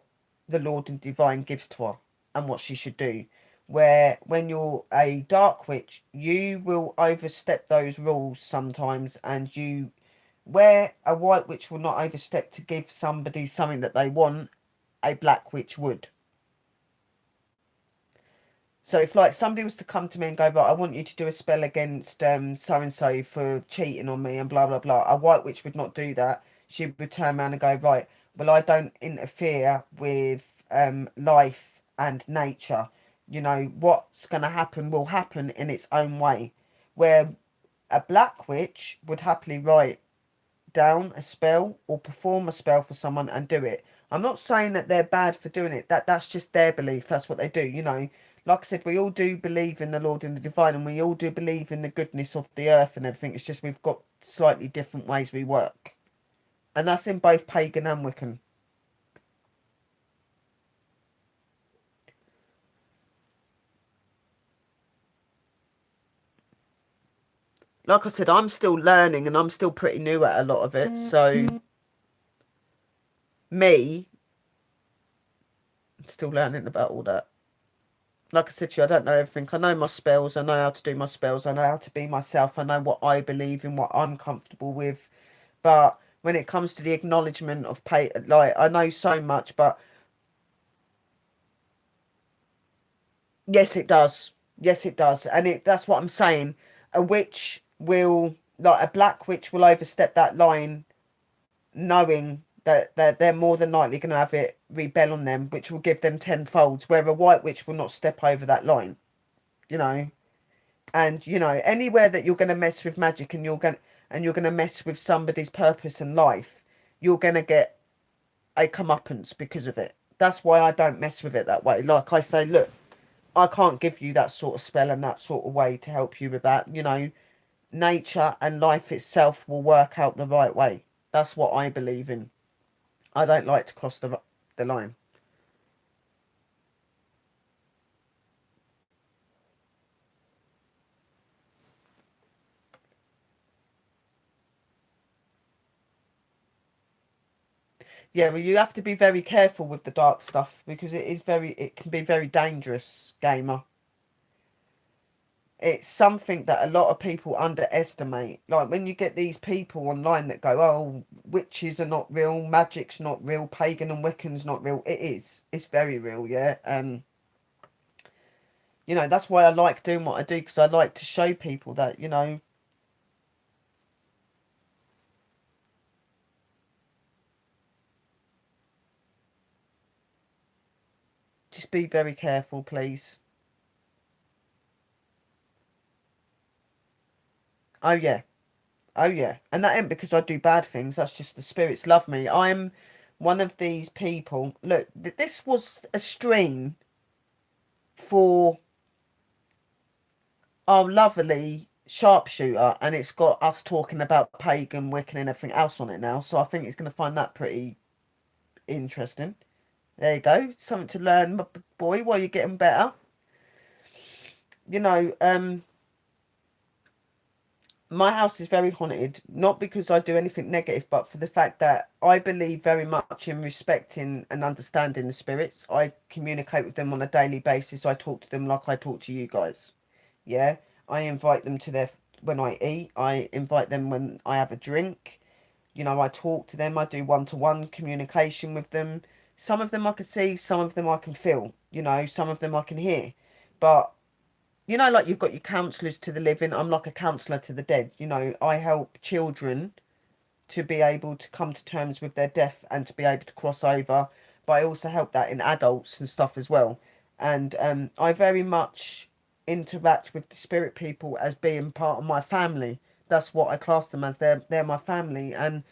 the Lord and Divine gives to her and what she should do. Where when you're a dark witch, you will overstep those rules sometimes, and where a white witch will not overstep to give somebody something that they want, a black witch would. So if like somebody was to come to me and go, right, I want you to do a spell against so and so for cheating on me and blah blah blah, a white witch would not do that. She would turn around and go, right, well, I don't interfere with life and nature. You know, what's gonna happen will happen in its own way. Where a black witch would happily write down a spell or perform a spell for someone and do it. I'm not saying that they're bad for doing it. That's just their belief. That's what they do. You know, like I said, we all do believe in the Lord and the divine, and we all do believe in the goodness of the earth and everything. It's just we've got slightly different ways we work, and that's in both pagan and Wiccan. Like I said, I'm still learning and I'm still pretty new at a lot of it. So me, still learning about all that. Like I said to you, I don't know everything. I know my spells. I know how to do my spells. I know how to be myself. I know what I believe in, what I'm comfortable with. But when it comes to the acknowledgement of pay, like I know so much, but yes, it does. Yes, it does, and that's what I'm saying. A witch will, like a black witch, will overstep that line, knowing that they're more than likely going to have it rebel on them, which will give them tenfolds. Where a white witch will not step over that line. You know. And you know, anywhere that you're going to mess with magic and you're going to mess with somebody's purpose and life, you're going to get a comeuppance because of it. That's why I don't mess with it that way. Like I say, look, I can't give you that sort of spell and that sort of way to help you with that. You know, nature and life itself will work out the right way. That's what I believe in. I don't like to cross the line. Yeah, well, you have to be very careful with the dark stuff because it can be very dangerous, gamer. It's something that a lot of people underestimate. Like when you get these people online that go, "Oh, witches are not real, magic's not real, pagan and Wiccan's not real." It is. It's very real, yeah. And you know that's why I like doing what I do because I like to show people that just be very careful, please. Oh yeah, oh yeah, and that ain't because I do bad things. That's just the spirits love me. I'm one of these people. Look, this was a stream for our lovely sharpshooter, and it's got us talking about pagan, Wiccan, and everything else on it now. So I think he's going to find that pretty interesting. There you go, something to learn, boy, while you're getting better. You know, my house is very haunted, not because I do anything negative, but for the fact that I believe very much in respecting and understanding the spirits. I communicate with them on a daily basis. I talk to them like I talk to you guys. Yeah, I invite them to their when I eat. I invite them when I have a drink. You know, I talk to them. I do one-to-one communication with them. Some of them I can see, some of them I can feel. You know, some of them I can hear. But you know, like you've got your counsellors to the living. I'm like a counsellor to the dead. You know, I help children to be able to come to terms with their death and to be able to cross over. But I also help that in adults and stuff as well. And I very much interact with the spirit people as being part of my family. That's what I class them as. They're my family. And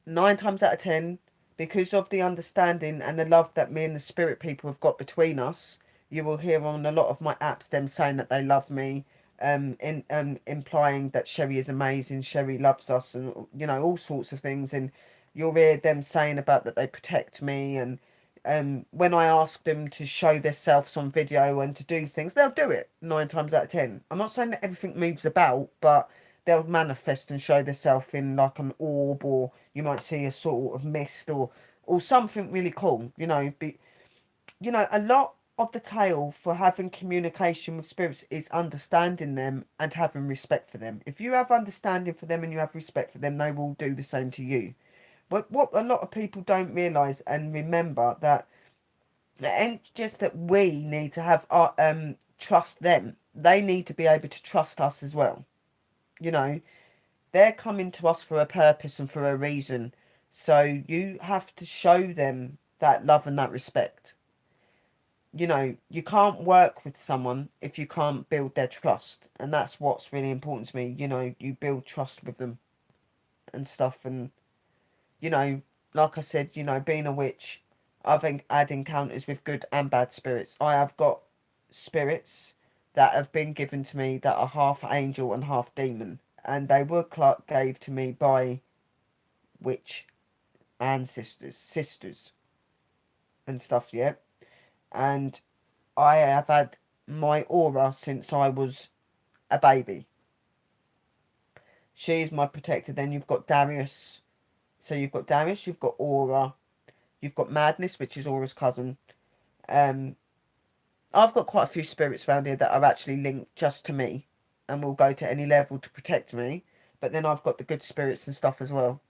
9 times out of 10, because of the understanding and the love that me and the spirit people have got between us, you will hear on a lot of my apps them saying that they love me implying that Sherry is amazing, Sherry loves us, and all sorts of things. And you'll hear them saying about that they protect me, and when I ask them to show themselves on video and to do things, they'll do it 9 times out of 10. I'm not saying that everything moves about, but they'll manifest and show themselves in like an orb, or you might see a sort of mist, or something really cool. A lot of the tale for having communication with spirits is understanding them and having respect for them. If you have understanding for them and you have respect for them, they will do the same to you. But what a lot of people don't realise and remember, that it ain't just that we need to have our trust them. They need to be able to trust us as well. You know, they're coming to us for a purpose and for a reason. So you have to show them that love and that respect. You can't work with someone if you can't build their trust. And that's what's really important to me. You build trust with them and stuff. And, you know, like I said, being a witch, had encounters with good and bad spirits. I have got spirits that have been given to me that are half angel and half demon. And they were gave to me by witch sisters and stuff, yeah. And I have had my aura since I was a baby. She is my protector. Then you've got Darius. So you've got Darius, you've got Aura, you've got Madness, which is Aura's cousin. Um, I've got quite a few spirits around here that are actually linked just to me and will go to any level to protect me. But then I've got the good spirits and stuff as well.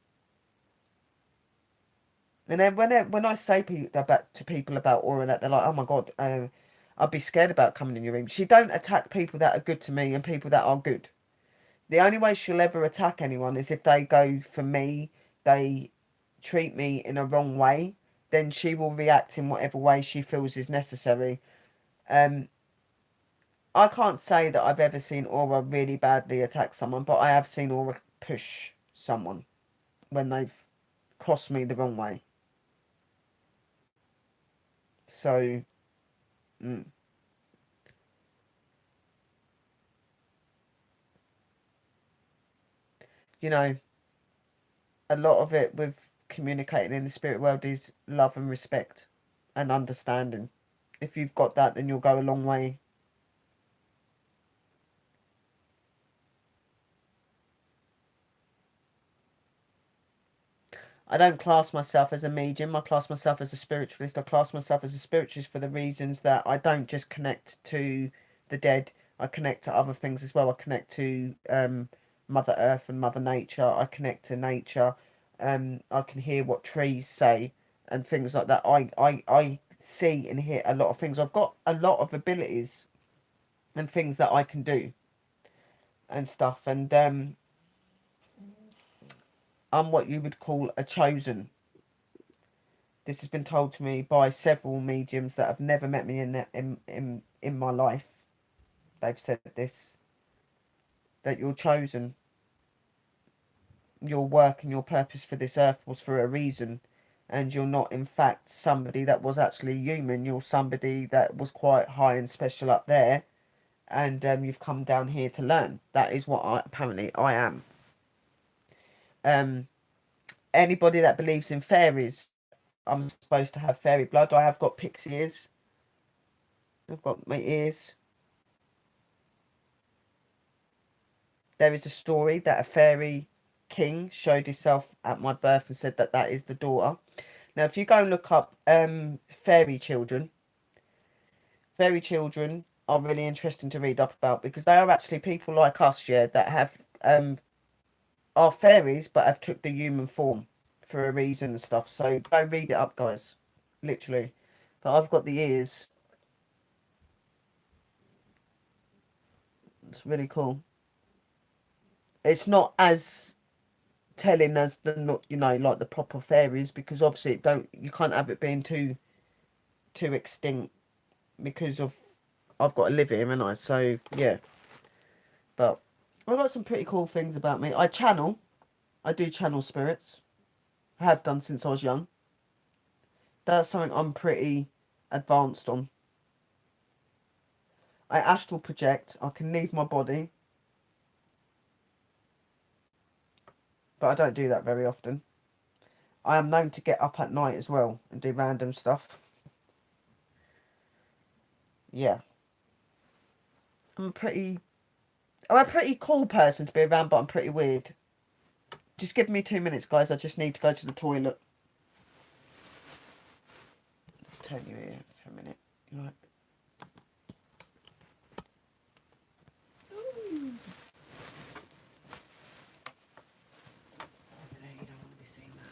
And then when I say to people about Aura, that they're like, oh my God, I'd be scared about coming in your room. She don't attack people that are good to me and people that are good. The only way she'll ever attack anyone is if they go for me, they treat me in a wrong way, then she will react in whatever way she feels is necessary. Um, I can't say that I've ever seen Aura really badly attack someone, but I have seen Aura push someone when they've crossed me the wrong way. So, mm, you know, a lot of it with communicating in the spirit world is love and respect and understanding. If you've got that, then you'll go a long way. I don't class myself as a medium. I class myself as a spiritualist. I class myself as a spiritualist for the reasons that I don't just connect to the dead. I connect to other things as well. I connect to Mother Earth and Mother Nature. I connect to nature. I can hear what trees say and things like that. I see and hear a lot of things. I've got a lot of abilities and things that I can do and stuff. And I'm what you would call a chosen. This has been told to me by several mediums that have never met me in my life. They've said this, that you're chosen. Your work and your purpose for this earth was for a reason, and you're not in fact somebody that was actually human. You're somebody that was quite high and special up there, and you've come down here to learn. That is what apparently I am. Um, Anybody that believes in fairies, I'm supposed to have fairy blood. I have got pixie ears. I've got my ears. There is a story that a fairy king showed himself at my birth and said that that is the daughter. Now, if you go and look up fairy children are really interesting to read up about, because they are actually people like us, yeah, that have are fairies but have took the human form for a reason and stuff. So go read it up, guys. Literally. But I've got the ears. It's really cool. It's not as telling as the not like the proper fairies, because obviously you can't have it being too extinct, because of I've got to live here, and so yeah. But I've got some pretty cool things about me. I do channel spirits. I have done since I was young. That's something I'm pretty advanced on. I astral project. I can leave my body, but I don't do that very often. I am known to get up at night as well and do random stuff. Yeah. I'm a pretty cool person to be around, but I'm pretty weird. Just give me 2 minutes, guys. I just need to go to the toilet. Let's turn you here for a minute. Right. You don't want to be seeing that.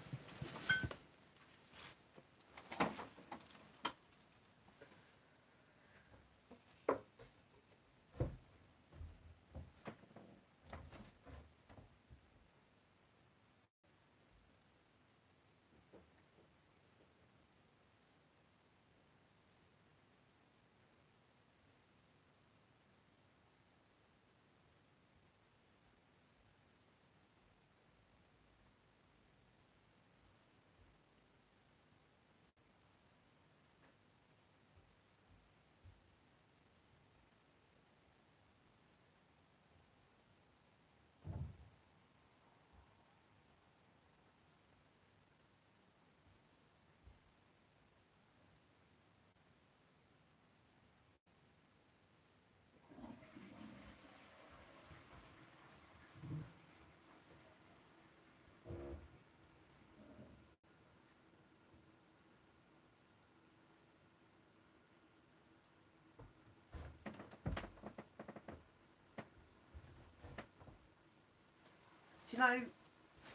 Do you know,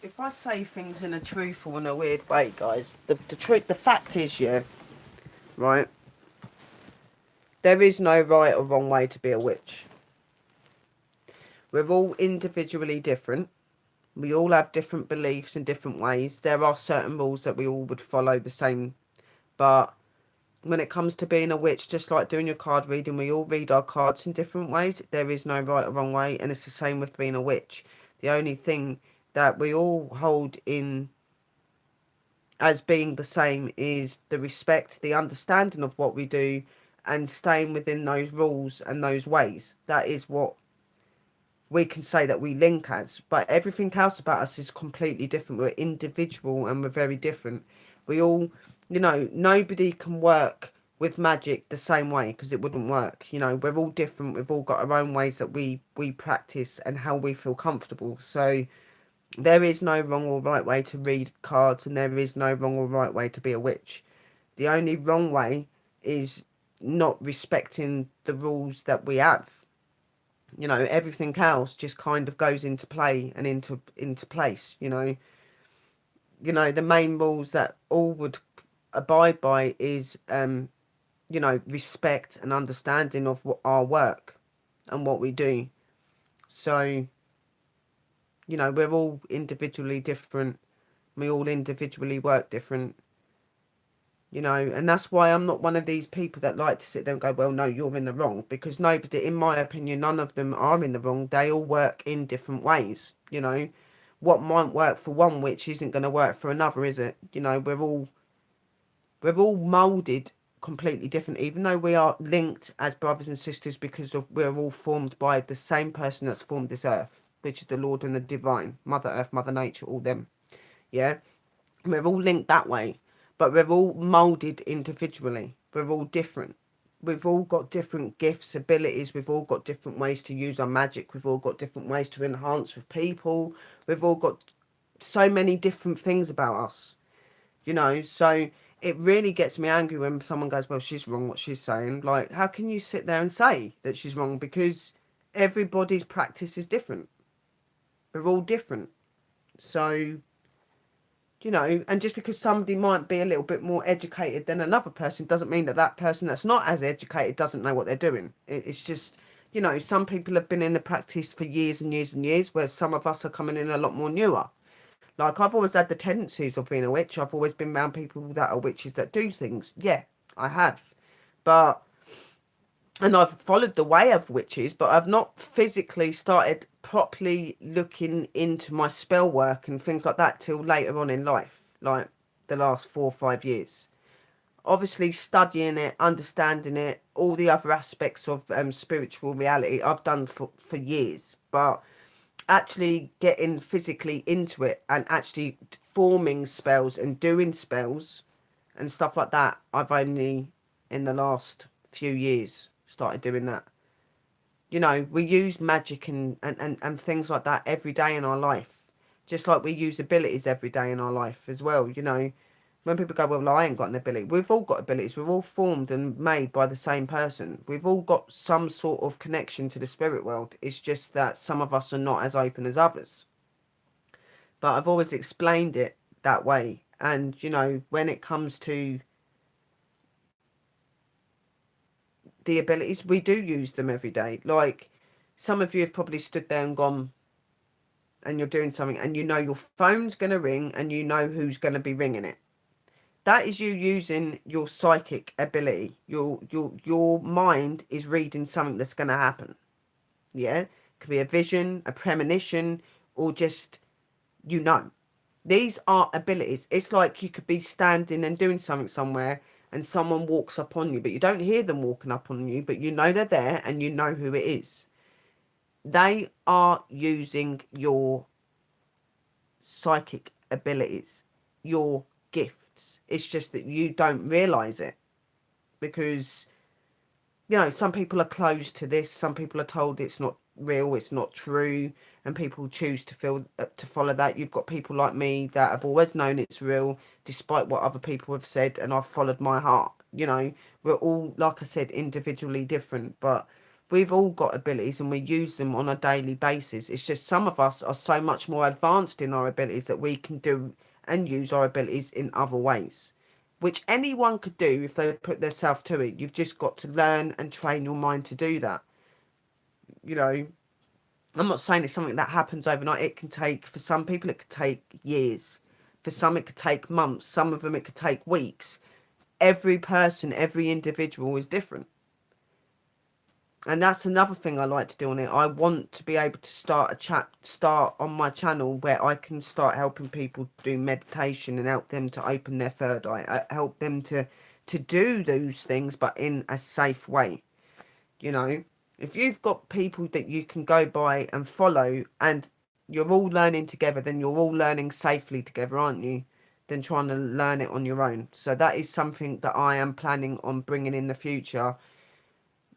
if I say things in a truthful and a weird way, guys, the fact is, yeah, right, there is no right or wrong way to be a witch. We're all individually different. We all have different beliefs and different ways. There are certain rules that we all would follow the same. But when it comes to being a witch, just like doing your card reading, we all read our cards in different ways. There is no right or wrong way. And it's the same with being a witch. The only thing that we all hold in as being the same is the respect, the understanding of what we do, and staying within those rules and those ways. That is what we can say that we link as. But everything else about us is completely different. We're individual and we're very different. We all, you know, nobody can work with magic the same way, because it wouldn't work. You know, we're all different. We've all got our own ways that we practice and how we feel comfortable. So there is no wrong or right way to read cards, and there is no wrong or right way to be a witch. The only wrong way is not respecting the rules that we have. You know, everything else just kind of goes into play and into place. The main rules that all would abide by is respect and understanding of our work and what we do. So we're all individually different. We all individually work different. And that's why I'm not one of these people that like to sit there and go, well, no, you're in the wrong, because nobody, in my opinion, none of them are in the wrong. They all work in different ways. What might work for one witch isn't going to work for another, is it? We're all molded completely different, even though we are linked as brothers and sisters, because we're all formed by the same person that's formed this earth, which is the Lord and the divine, Mother Earth, Mother Nature, all them. Yeah, we're all linked that way, but we're all molded individually. We're all different. We've all got different gifts, abilities. We've all got different ways to use our magic. We've all got different ways to enhance with people. We've all got so many different things about us, so it really gets me angry when someone goes, well, she's wrong what she's saying. Like, how can you sit there and say that she's wrong? Because everybody's practice is different. We're all different. So and just because somebody might be a little bit more educated than another person doesn't mean that that person that's not as educated doesn't know what they're doing. It's just, some people have been in the practice for years and years and years, whereas some of us are coming in a lot more newer. Like, I've always had the tendencies of being a witch. I've always been around people that are witches that do things. Yeah, I have. And I've followed the way of witches, but I've not physically started properly looking into my spell work and things like that till later on in life, like the last 4 or 5 years. obviously studying it, understanding it, all the other aspects of spiritual reality I've done for years, but actually getting physically into it and actually forming spells and doing spells and stuff like that, I've only in the last few years started doing that. You know, we use magic and things like that every day in our life, just like we use abilities every day in our life as well. You know, when people go, well, I ain't got an ability. We've all got abilities. We're all formed and made by the same person. We've all got some sort of connection to the spirit world. It's just that some of us are not as open as others. But I've always explained it that way. And, you know, when it comes to the abilities, we do use them every day. Like, some of you have probably stood there and gone, and you're doing something, and you know your phone's going to ring, and you know who's going to be ringing it. That is you using your psychic ability. Your mind is reading something that's going to happen. Yeah, it could be a vision, a premonition, or just, you know. These are abilities. It's like you could be standing and doing something somewhere, and someone walks up on you, but you don't hear them walking up on you, but you know they're there and you know who it is. They are using your psychic abilities, your gifts. It's just that you don't realize it because, you know, some people are closed to this. Some people are told it's not real, it's not true, and people choose to follow that. You've got people like me that have always known it's real, despite what other people have said, and I've followed my heart. You know, we're all, like I said, individually different, but we've all got abilities and we use them on a daily basis. It's just some of us are so much more advanced in our abilities that we can do and use our abilities in other ways, which anyone could do if they put themselves to it. You've just got to learn and train your mind to do that. You know, I'm not saying it's something that happens overnight. It can take, for some people, it could take years. For some, it could take months. Some of them, it could take weeks. Every person, every individual is different. And that's another thing I like to do on it. I want to be able to start on my channel where I can start helping people do meditation and help them to open their third eye. Help them to do those things, but in a safe way. You know, if you've got people that you can go by and follow and you're all learning together, then you're all learning safely together, aren't you? Than trying to learn it on your own. So that is something that I am planning on bringing in the future,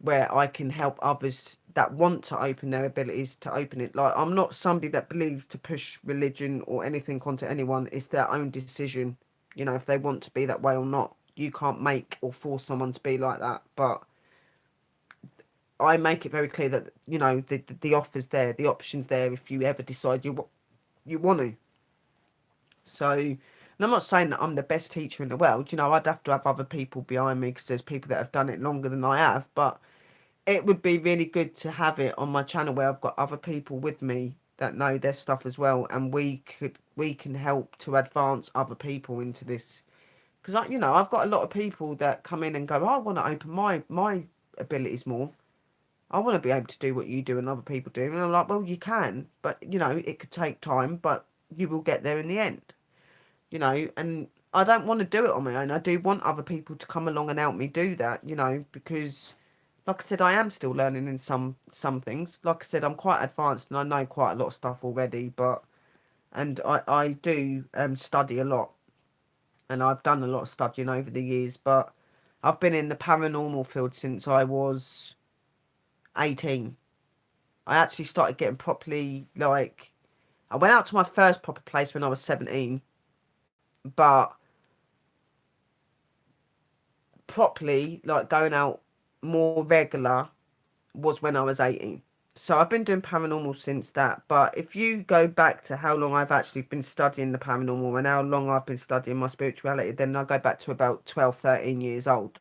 where I can help others that want to open their abilities to open it. Like, I'm not somebody that believes to push religion or anything onto anyone. It's their own decision, you know, if they want to be that way or not. You can't make or force someone to be like that. But I make it very clear that, you know, the offer's there, the option's there if you ever decide you want to. So, and I'm not saying that I'm the best teacher in the world. You know, I'd have to have other people behind me because there's people that have done it longer than I have. But it would be really good to have it on my channel where I've got other people with me that know their stuff as well, and we can help to advance other people into this. Because, you know, I've got a lot of people that come in and go, oh, I want to open my abilities more. I want to be able to do what you do and other people do. And I'm like, well, you can, but, you know, it could take time, but you will get there in the end. You know, and I don't want to do it on my own. I do want other people to come along and help me do that, you know, because, like I said, I am still learning in some things. Like I said, I'm quite advanced and I know quite a lot of stuff already, but, and I do study a lot, and I've done a lot of studying over the years, but I've been in the paranormal field since I was 18. I actually started getting properly, like, I went out to my first proper place when I was 17, but properly, like, going out more regular was when I was 18. So I've been doing paranormal since that. But if you go back to how long I've actually been studying the paranormal and how long I've been studying my spirituality, then I go back to about 12, 13 years old.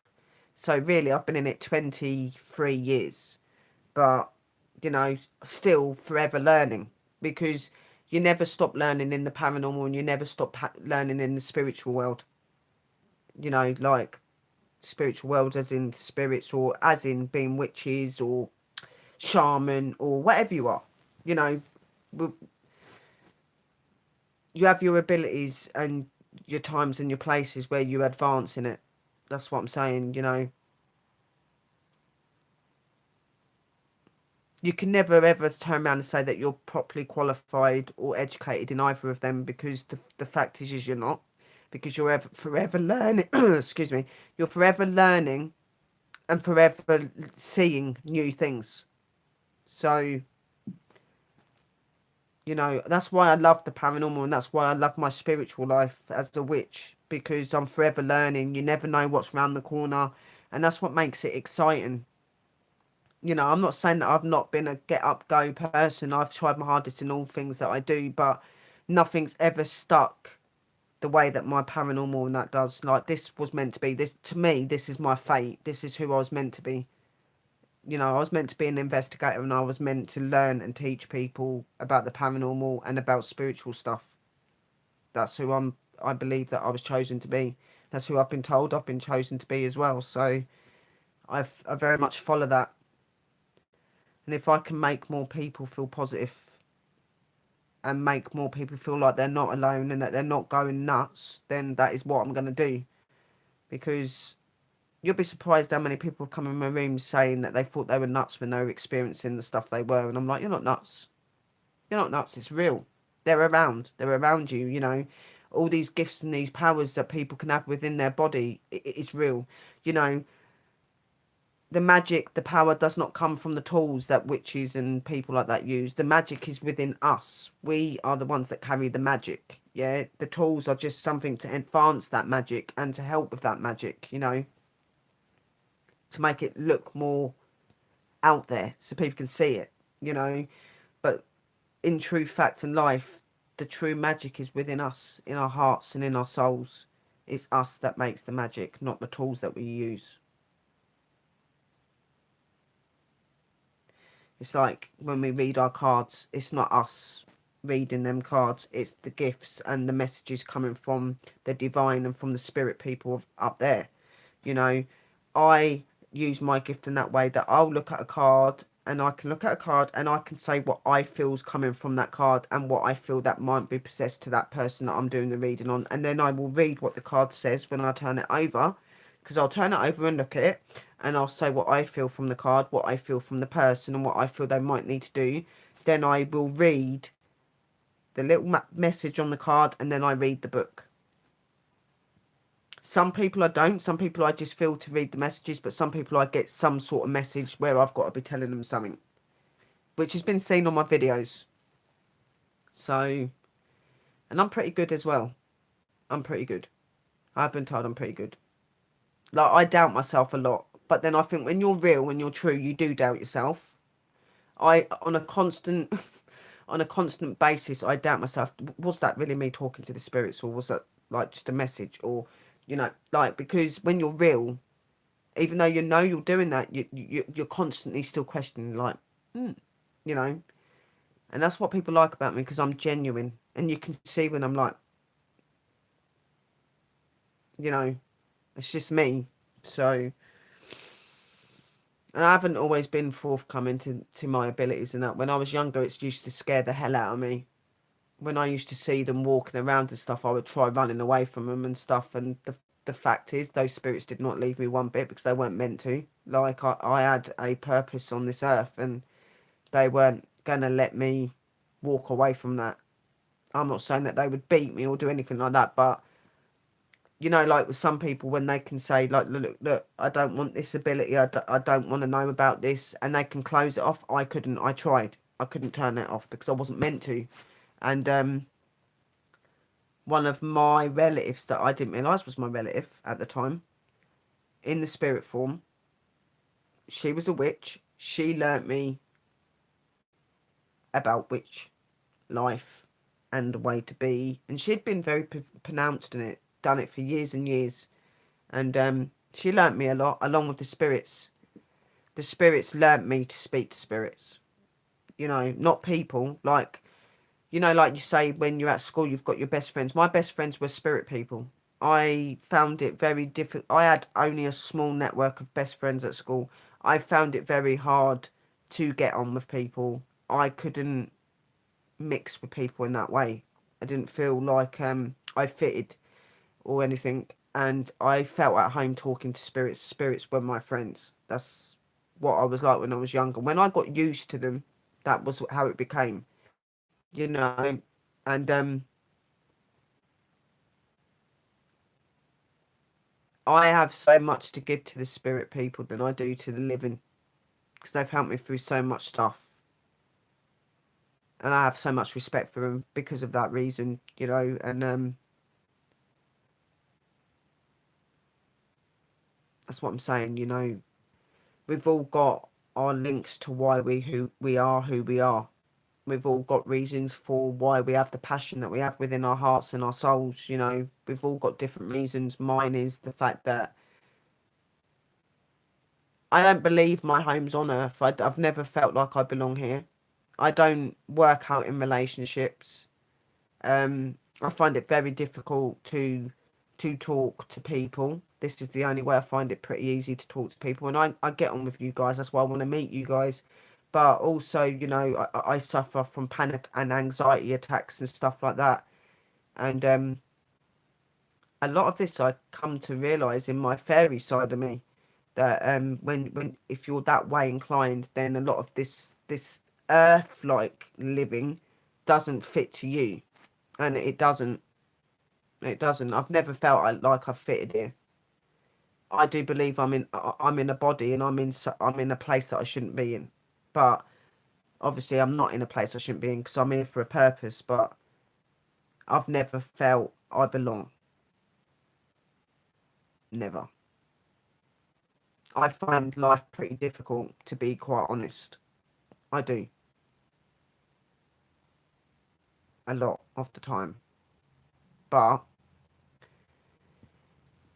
So really, I've been in it 23 years. But, you know, still forever learning, because you never stop learning in the paranormal and you never stop learning in the spiritual world. You know, like spiritual worlds as in spirits, or as in being witches or shaman or whatever you are. You know, you have your abilities and your times and your places where you advance in it. That's what I'm saying, you know. You can never ever turn around and say that you're properly qualified or educated in either of them, because the fact is you're not. Because you're forever learning, excuse me, you're forever learning and forever seeing new things. So, you know, that's why I love the paranormal, and that's why I love my spiritual life as a witch, because I'm forever learning. You never know what's around the corner, and that's what makes it exciting. You know, I'm not saying that I've not been a get up go person. I've tried my hardest in all things that I do, but nothing's ever stuck the way that my paranormal and that does. Like, this was meant to be. This, to me, this is my fate. This is who I was meant to be. You know, I was meant to be an investigator, and I was meant to learn and teach people about the paranormal and about spiritual stuff. That's who I believe that I was chosen to be. That's who I've been told I've been chosen to be as well. So I very much follow that. And if I can make more people feel positive and make more people feel like they're not alone and that they're not going nuts, then that is what I'm going to do. Because you'll be surprised how many people have come in my room saying that they thought they were nuts when they were experiencing the stuff they were. And I'm like, you're not nuts. You're not nuts. It's real. They're around. They're around you, you know. All these gifts and these powers that people can have within their body, it's real. You know, the magic, the power does not come from the tools that witches and people like that use. The magic is within us. We are the ones that carry the magic. Yeah, the tools are just something to advance that magic and to help with that magic, you know, to make it look more out there so people can see it, you know. But in true fact and life, the true magic is within us, in our hearts and in our souls. It's us that makes the magic, not the tools that we use. It's like when we read our cards, it's not us reading them cards, it's the gifts and the messages coming from the divine and from the spirit people up there. You know, I use my gift in that way, that I'll look at a card, and I can look at a card and I can say what I feel's coming from that card and what I feel that might be possessed to that person that I'm doing the reading on. And then I will read what the card says when I turn it over, because I'll turn it over and look at it, and I'll say what I feel from the card, what I feel from the person, and what I feel they might need to do. Then I will read the little message on the card, and then I read the book. Some people I don't. Some people I just feel to read the messages, but some people I get some sort of message where I've got to be telling them something, which has been seen on my videos. So, and I'm pretty good as well. I'm pretty good. I've been told I'm pretty good. Like, I doubt myself a lot, but then I think when you're real, when you're true, you do doubt yourself. I, on a constant, on a constant basis, I doubt myself. Was that really me talking to the spirits, or was that like just a message, or, you know, like, because when you're real, even though you know you're doing that, you're constantly still questioning, like, you know. And that's what people like about me, because I'm genuine, and you can see when I'm like, you know, it's just me. So, and I haven't always been forthcoming to my abilities and that. When I was younger, it used to scare the hell out of me. When I used to see them walking around and stuff, I would try running away from them and stuff. And the fact is, those spirits did not leave me one bit, because they weren't meant to. Like, I had a purpose on this earth, and they weren't going to let me walk away from that. I'm not saying that they would beat me or do anything like that, but, you know, like with some people, when they can say, like, look, I don't want this ability, I don't want to know about this, and they can close it off. I couldn't. I tried. I couldn't turn it off because I wasn't meant to. And one of my relatives that I didn't realise was my relative at the time, in the spirit form, she was a witch. She learnt me about witch life and the way to be, and she'd been very pronounced in it, done it for years and years. And she learnt me a lot, along with the spirits. The spirits learnt me to speak to spirits. You know, not people. Like, you know, like you say, when you're at school, you've got your best friends. My best friends were spirit people. I found it very difficult. I had only a small network of best friends at school. I found it very hard to get on with people. I couldn't mix with people in that way. I didn't feel like I fitted or anything. and I felt at home talking to spirits. Spirits were my friends. That's what I was like when I was younger. When I got used to them, that was how it became, you know. And I have so much to give to the spirit people than I do to the living, because they've helped me through so much stuff, and I have so much respect for them because of that reason, you know. And that's what I'm saying, you know. We've all got our links to why we are who we are. We've all got reasons for why we have the passion that we have within our hearts and our souls, you know. We've all got different reasons. Mine is the fact that I don't believe my home's on earth. I've never felt like I belong here. I don't work out in relationships. I find it very difficult to talk to people. This is the only way I find it pretty easy to talk to people. And I get on with you guys. That's why I want to meet you guys. But also, you know, I suffer from panic and anxiety attacks and stuff like that. And a lot of this I come to realise in my fairy side of me, that when if you're that way inclined, then a lot of this earth like living doesn't fit to you, and it doesn't. It doesn't. I've never felt like I've fitted here. I do believe I'm in a body, and I'm in a place that I shouldn't be in. But obviously I'm not in a place I shouldn't be in, because I'm here for a purpose. But I've never felt I belong. Never. I find life pretty difficult, to be quite honest. I do. A lot of the time. But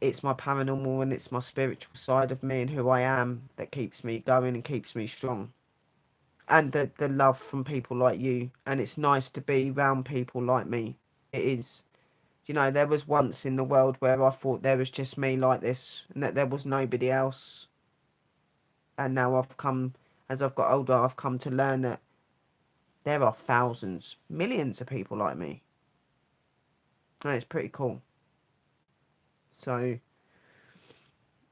it's my paranormal and it's my spiritual side of me and who I am that keeps me going and keeps me strong. And the love from people like you. And it's nice to be around people like me. It is. You know, there was once in the world where I thought there was just me like this and that there was nobody else. And now as I've got older, I've come to learn that there are thousands, millions of people like me. And it's pretty cool. So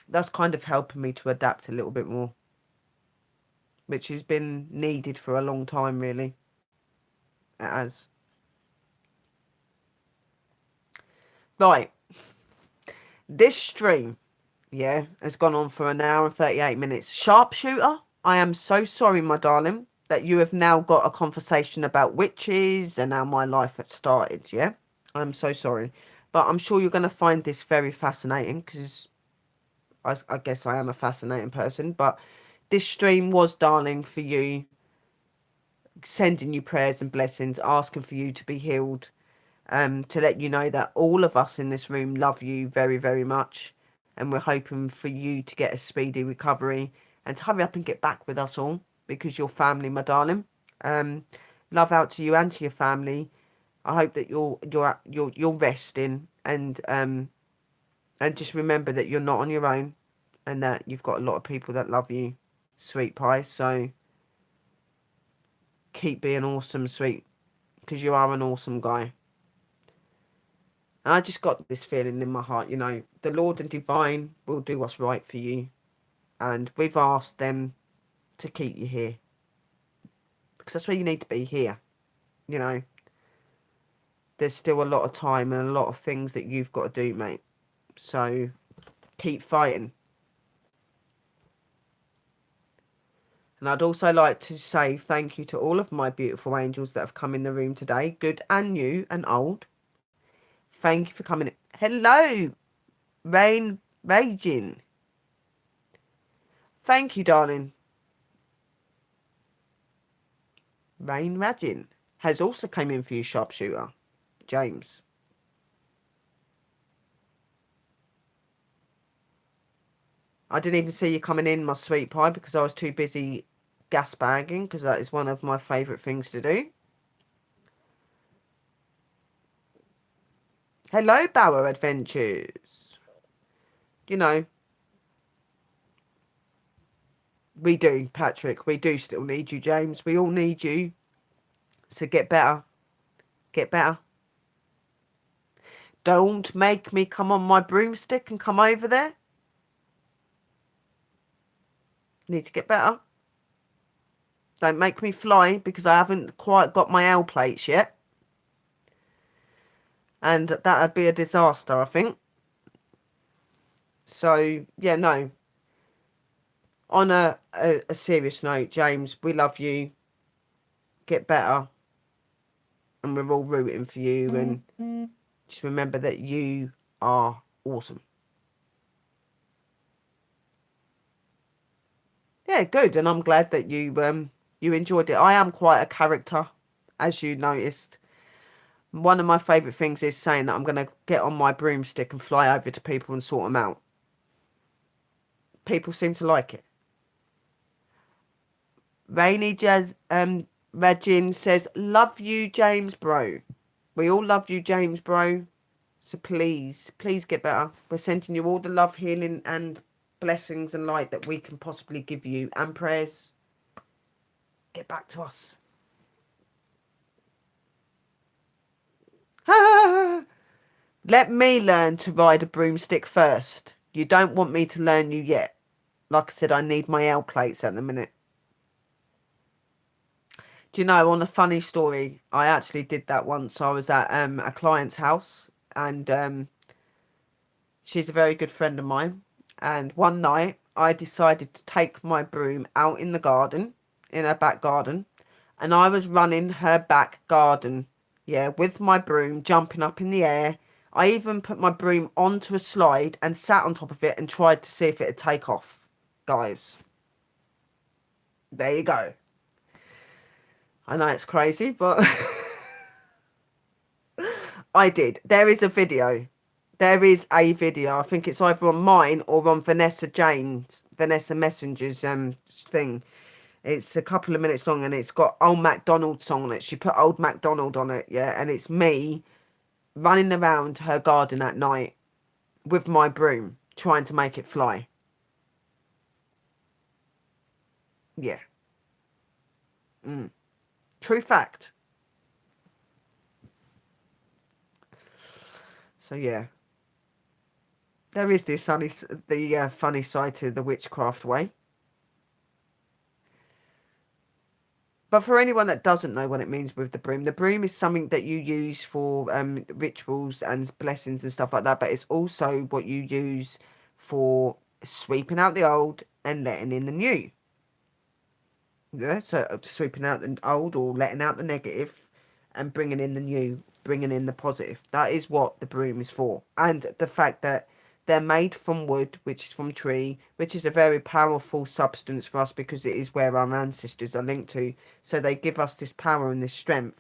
that's kind of helping me to adapt a little bit more, which has been needed for a long time, really. It has. Right. This stream, yeah, has gone on for an hour and 38 minutes. Sharpshooter, I am so sorry, my darling, that you have now got a conversation about witches and how my life had started, yeah? I'm so sorry. But I'm sure you're going to find this very fascinating, because I guess I am a fascinating person. But this stream was, darling, for you, sending you prayers and blessings, asking for you to be healed, to let you know that all of us in this room love you very, very much. And we're hoping for you to get a speedy recovery and to hurry up and get back with us all, because you're family, my darling. Um, love out to you and to your family. I hope that you're resting, and just remember that you're not on your own, and that you've got a lot of people that love you, sweet pie. So keep being awesome, sweet, because you are an awesome guy. And I just got this feeling in my heart, you know, the Lord and Divine will do what's right for you. And we've asked them to keep you here, because that's where you need to be, here. You know, there's still a lot of time and a lot of things that you've got to do, mate. So keep fighting. And I'd also like to say thank you to all of my beautiful angels that have come in the room today, good and new and old. Thank you for coming in. Hello, Raging. Thank you, darling. Rain Raging has also come in for you, Sharpshooter. James. I didn't even see you coming in, my sweet pie, because I was too busy gas bagging, because that is one of my favourite things to do. Hello, Bauer Adventures. You know, we do, Patrick. We do still need you, James. We all need you. So get better. Get better. Don't make me come on my broomstick and come over there. Need to get better. Don't make me fly because I haven't quite got my L plates yet. And that'd be a disaster, I think. So, yeah, no. On a serious note, James, we love you. Get better. And we're all rooting for you. And just remember that you are awesome. Yeah, good. And I'm glad that you enjoyed it. I am quite a character, as you noticed. One of my favourite things is saying that I'm going to get on my broomstick and fly over to people and sort them out. People seem to like it. Rainy Jazz Rajin says, love you, James, bro. We all love you, James, bro. So please get better. We're sending you all the love, healing and blessings and light that we can possibly give you, and prayers. Get back to us. Let me learn to ride a broomstick first. You don't want me to learn you yet. Like I said, I need my L plates at the minute. Do you know, on a funny story, I actually did that once. I was at a client's house, and she's a very good friend of mine. And one night, I decided to take my broom out in the garden, in her back garden, and I was running her back garden, yeah, with my broom, jumping up in the air. I even put my broom onto a slide and sat on top of it and tried to see if it would take off. Guys, there you go. I know it's crazy, but I did. There is a video. There is a video. I think it's either on mine or on Vanessa Messenger's thing. It's a couple of minutes long and it's got Old MacDonald song on it. She put Old MacDonald on it, yeah, and it's me running around her garden at night with my broom trying to make it fly. Yeah. True fact. So yeah, there is this funny side to the witchcraft way. But for anyone that doesn't know what it means with the broom is something that you use for rituals and blessings and stuff like that. But it's also what you use for sweeping out the old and letting in the new. Yeah, so sweeping out the old or letting out the negative and bringing in the new, bringing in the positive. That is what the broom is for. And the fact that they're made from wood, which is from tree, which is a very powerful substance for us because it is where our ancestors are linked to. So they give us this power and this strength.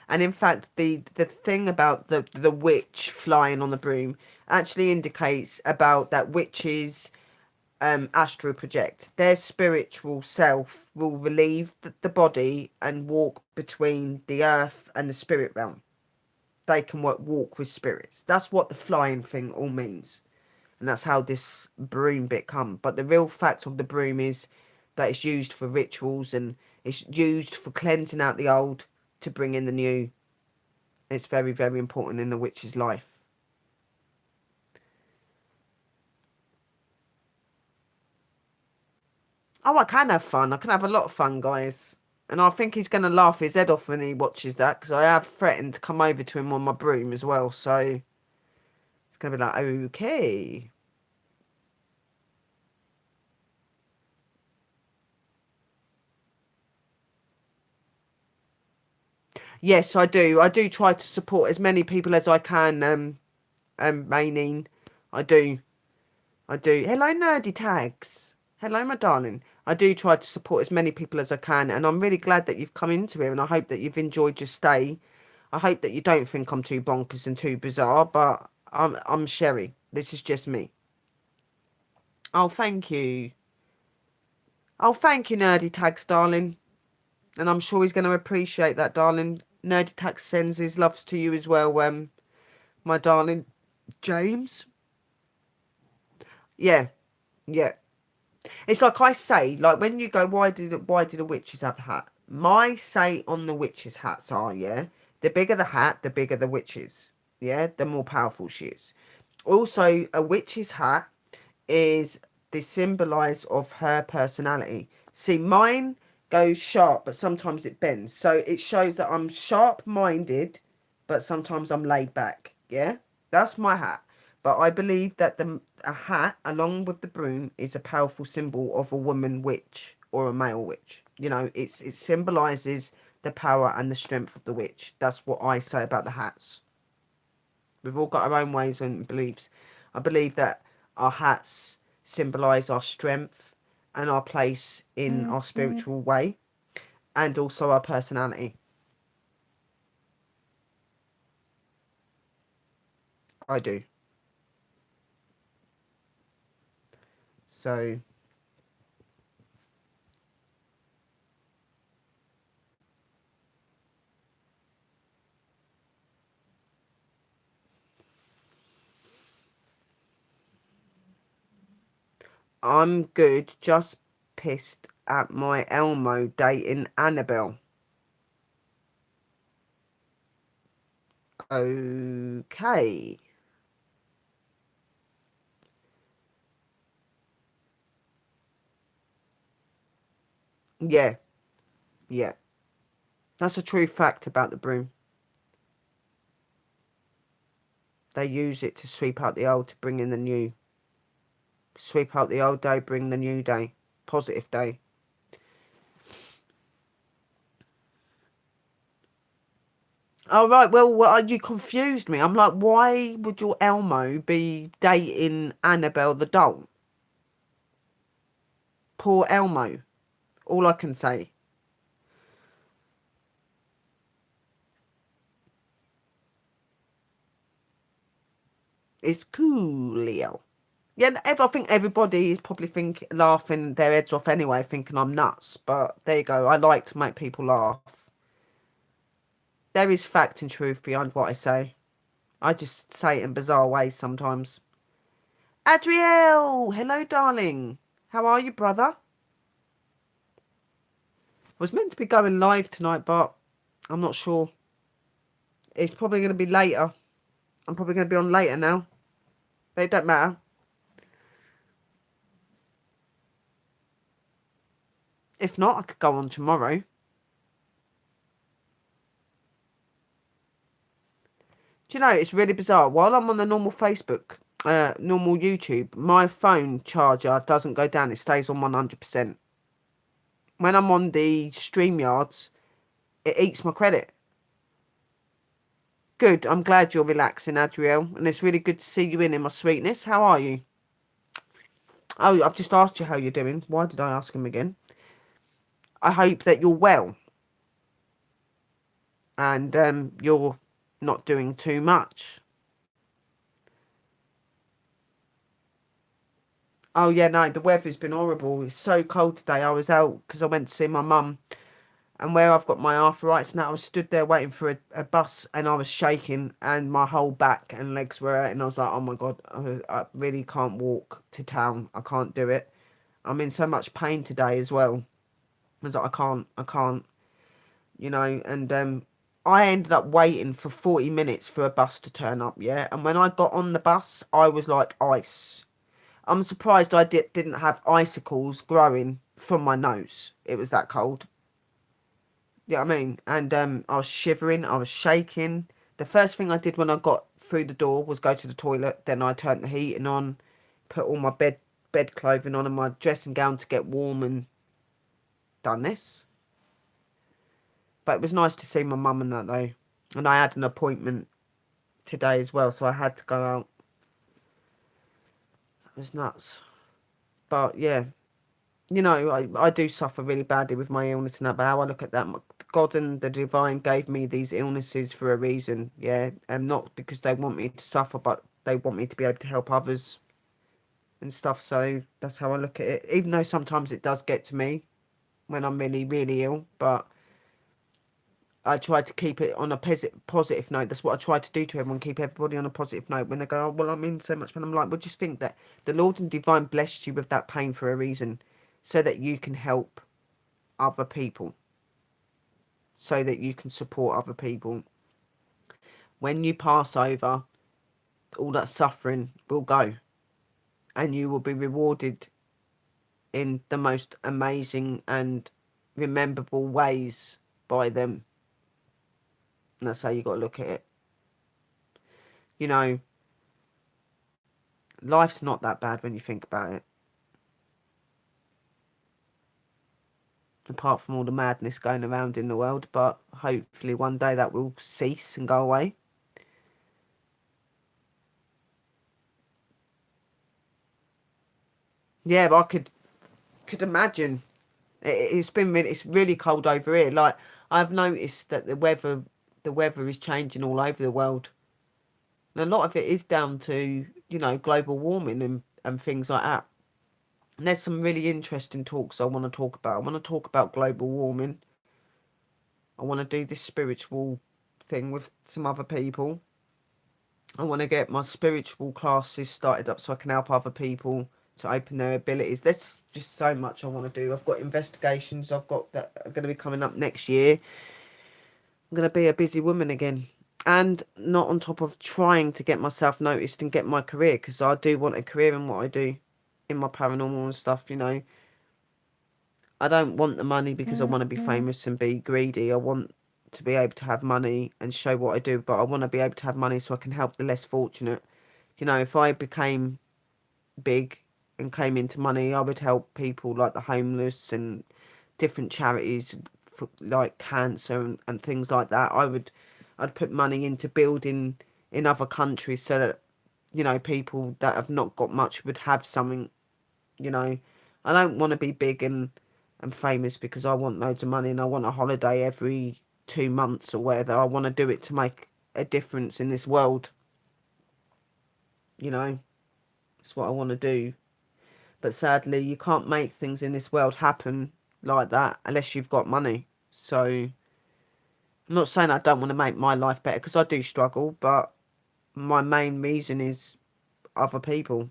And in fact, the thing about the witch flying on the broom actually indicates about that witches astral project. Their spiritual self will relieve the body and walk between the earth and the spirit realm. They can walk with spirits. That's what the flying thing all means. And that's how this broom bit come. But the real fact of the broom is that it's used for rituals and it's used for cleansing out the old to bring in the new. It's very, very important in a witch's life. Oh, I can have fun. I can have a lot of fun, guys. And I think he's going to laugh his head off when he watches that because I have threatened to come over to him on my broom as well. So it's going to be like, okay. Yes, I do. I do try to support as many people as I can, Rainine. I do. Hello, Nerdy Tags. Hello, my darling. I do try to support as many people as I can, and I'm really glad that you've come into here, and I hope that you've enjoyed your stay. I hope that you don't think I'm too bonkers and too bizarre, but I'm Sherry. This is just me. Oh, thank you. Oh, thank you, Nerdy Tags, darling. And I'm sure he's going to appreciate that, darling. Nerdy Tags sends his loves to you as well, my darling James. Yeah. It's like I say, like when you go, why do the witches have a hat? My say on the witches' hats are, yeah, the bigger the hat, the bigger the witches. Yeah, the more powerful she is. Also, a witch's hat is the symbolize of her personality. See, mine goes sharp, but sometimes it bends. So it shows that I'm sharp-minded, but sometimes I'm laid back. Yeah, that's my hat. But I believe that a hat, along with the broom, is a powerful symbol of a woman witch or a male witch. You know, it symbolizes the power and the strength of the witch. That's what I say about the hats. We've all got our own ways and beliefs. I believe that our hats symbolise our strength and our place in our spiritual way, and also our personality. I do. So I'm good, just pissed at my Elmo dating Annabelle. Okay. Yeah, yeah. That's a true fact about the broom. They use it to sweep out the old to bring in the new. Sweep out the old day, bring the new day. Positive day. Oh, right. Well, you confused me. I'm like, why would your Elmo be dating Annabelle the doll? Poor Elmo. All I can say. It's coolio. Yeah, I think everybody is probably laughing their heads off anyway, thinking I'm nuts. But there you go. I like to make people laugh. There is fact and truth behind what I say. I just say it in bizarre ways sometimes. Adriel! Hello, darling. How are you, brother? I was meant to be going live tonight, but I'm not sure. It's probably going to be later. I'm probably going to be on later now. But it don't matter. If not, I could go on tomorrow. Do you know, it's really bizarre. While I'm on the normal Facebook, normal YouTube, my phone charger doesn't go down. It stays on 100%. When I'm on the StreamYards, it eats my credit. Good. I'm glad you're relaxing, Adriel. And it's really good to see you in my sweetness. How are you? Oh, I've just asked you how you're doing. Why did I ask him again? I hope that you're well. And you're not doing too much. Oh, yeah, no, the weather's been horrible. It's so cold today. I was out because I went to see my mum. And where I've got my arthritis now, I was stood there waiting for a bus and I was shaking and my whole back and legs were hurting. I was like, oh my God, I really can't walk to town. I can't do it. I'm in so much pain today as well. I was like, I can't, you know. And I ended up waiting for 40 minutes for a bus to turn up, yeah. And when I got on the bus, I was like ice. I'm surprised I didn't have icicles growing from my nose. It was that cold. Yeah, I mean, and I was shivering, I was shaking. The first thing I did when I got through the door was go to the toilet. Then I turned the heating on, put all my bed clothing on and my dressing gown to get warm and done this. But it was nice to see my mum and that though. And I had an appointment today as well, so I had to go out. It was nuts. But yeah, you know, I do suffer really badly with my illness and that, but how I look at that, God and the divine gave me these illnesses for a reason, yeah, and not because they want me to suffer, but they want me to be able to help others and stuff. So that's how I look at it, even though sometimes it does get to me when I'm really, really ill, but I try to keep it on a positive note. That's what I try to do to everyone, keep everybody on a positive note. When they go, oh, well, I'm in so much pain, I'm like, well, just think that the Lord and divine blessed you with that pain for a reason, so that you can help other people, so that you can support other people. When you pass over, all that suffering will go, and you will be rewarded in the most amazing and rememberable ways by them. And that's how you got to look at it. You know, life's not that bad when you think about it. Apart from all the madness going around in the world, but hopefully one day that will cease and go away. Yeah, but I could imagine. It's really cold over here. Like, I've noticed that the weather is changing all over the world. And a lot of it is down to, global warming and things like that. And there's some really interesting talks I want to talk about. I want to talk about global warming. I want to do this spiritual thing with some other people. I want to get my spiritual classes started up so I can help other people to open their abilities. There's just so much I want to do. I've got investigations I've got that are going to be coming up next year. I'm going to be a busy woman again. And not on top of trying to get myself noticed and get my career, because I do want a career in what I do, in my paranormal and stuff. I don't want the money because I want to be famous and be greedy. I want to be able to have money and show what I do, but I want to be able to have money so I can help the less fortunate. If I became big and came into money, I would help people like the homeless and different charities for, like cancer and things like that. I'd put money into building in other countries so that, people that have not got much would have something, you know. I don't want to be big and famous because I want loads of money and I want a holiday every 2 months or whatever. I want to do it to make a difference in this world, you know. That's what I want to do. But sadly, you can't make things in this world happen like that unless you've got money. So I'm not saying I don't want to make my life better because I do struggle, but my main reason is other people.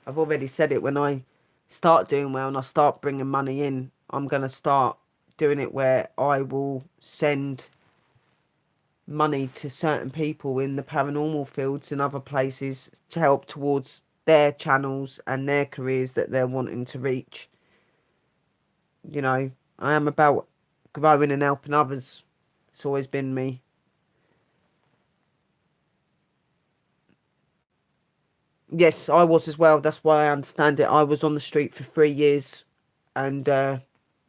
I've already said it, when I start doing well and I start bringing money in, I'm going to start doing it where I will send money to certain people in the paranormal fields and other places to help towards their channels and their careers that they're wanting to reach. I am about growing and helping others. It's always been me. Yes, I was as well. That's why I understand it. I was on the street for 3 years, and at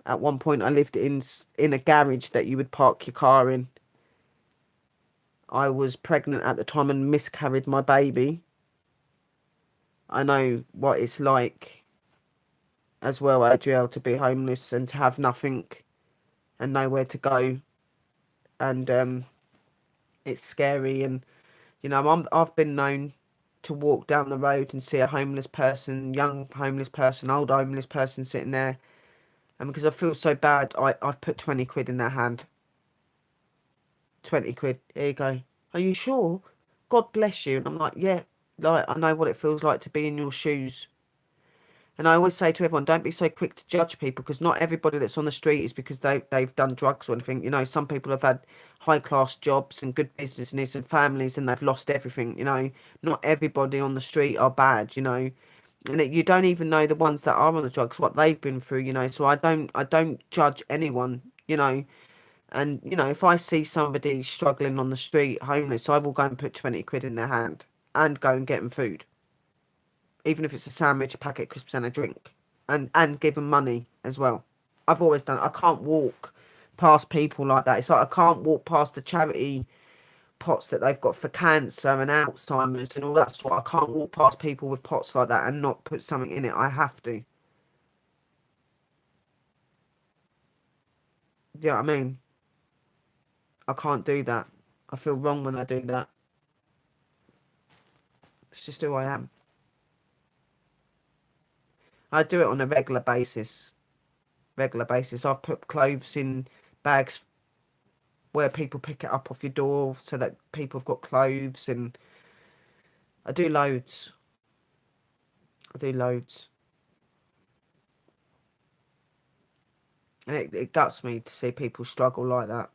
one point I lived in a garage that you would park your car in. I was pregnant at the time and miscarried my baby. I know what it's like as well, Adriel, to be homeless and to have nothing and nowhere to go, and it's scary. And I've been known to walk down the road and see a homeless person, young homeless person, old homeless person sitting there, and because I feel so bad, I've put 20 quid in their hand. 20 quid, here you go. Are you sure? God bless you. And I'm like, yeah, like, I know what it feels like to be in your shoes. And I always say to everyone, don't be so quick to judge people, because not everybody that's on the street is because they've done drugs or anything. Some people have had high class jobs and good businesses and families and they've lost everything. Not everybody on the street are bad. And you don't even know the ones that are on the drugs, what they've been through. So I don't judge anyone. And if I see somebody struggling on the street, homeless, I will go and put 20 quid in their hand and go and get them food, even if it's a sandwich, a packet of crisps and a drink, and give them money as well. I've always done it. I can't walk past people like that. It's like I can't walk past the charity pots that they've got for cancer and Alzheimer's and all that sort. I can't walk past people with pots like that and not put something in it. I have to. Do you know what I mean? I can't do that. I feel wrong when I do that. It's just who I am. I do it on a regular basis. Regular basis. I've put clothes in bags where people pick it up off your door so that people have got clothes, and I do loads. I do loads. And it guts me to see people struggle like that.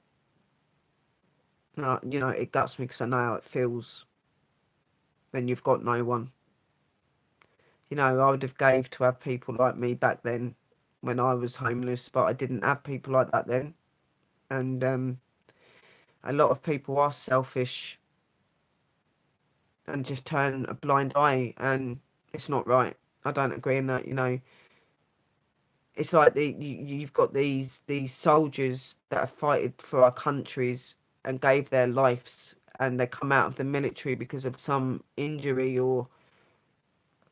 You know, it guts me because I know how it feels when you've got no one. You know, I would have gave to have people like me back then when I was homeless, but I didn't have people like that then. And a lot of people are selfish and just turn a blind eye, and it's not right. I don't agree in that. You know, it's like you've got these soldiers that have fighted for our countries and gave their lives, and they come out of the military because of some injury or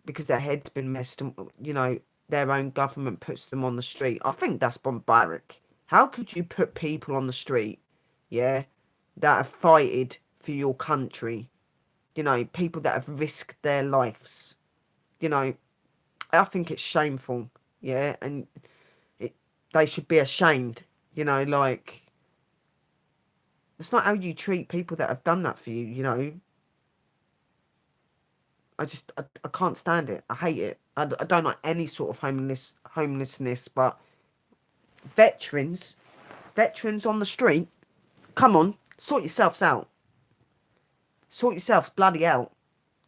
because their head's been messed, and you know their own government puts them on the street. I think that's barbaric. How could you put people on the street, yeah, that have fighted for your country? You know, people that have risked their lives. You know, I think it's shameful, yeah, and it, they should be ashamed. You know, like it's not how you treat people that have done that for you. You know, I can't stand it. I hate it. I don't like any sort of homelessness, but veterans, veterans on the street, come on, sort yourselves out. Sort yourselves bloody out.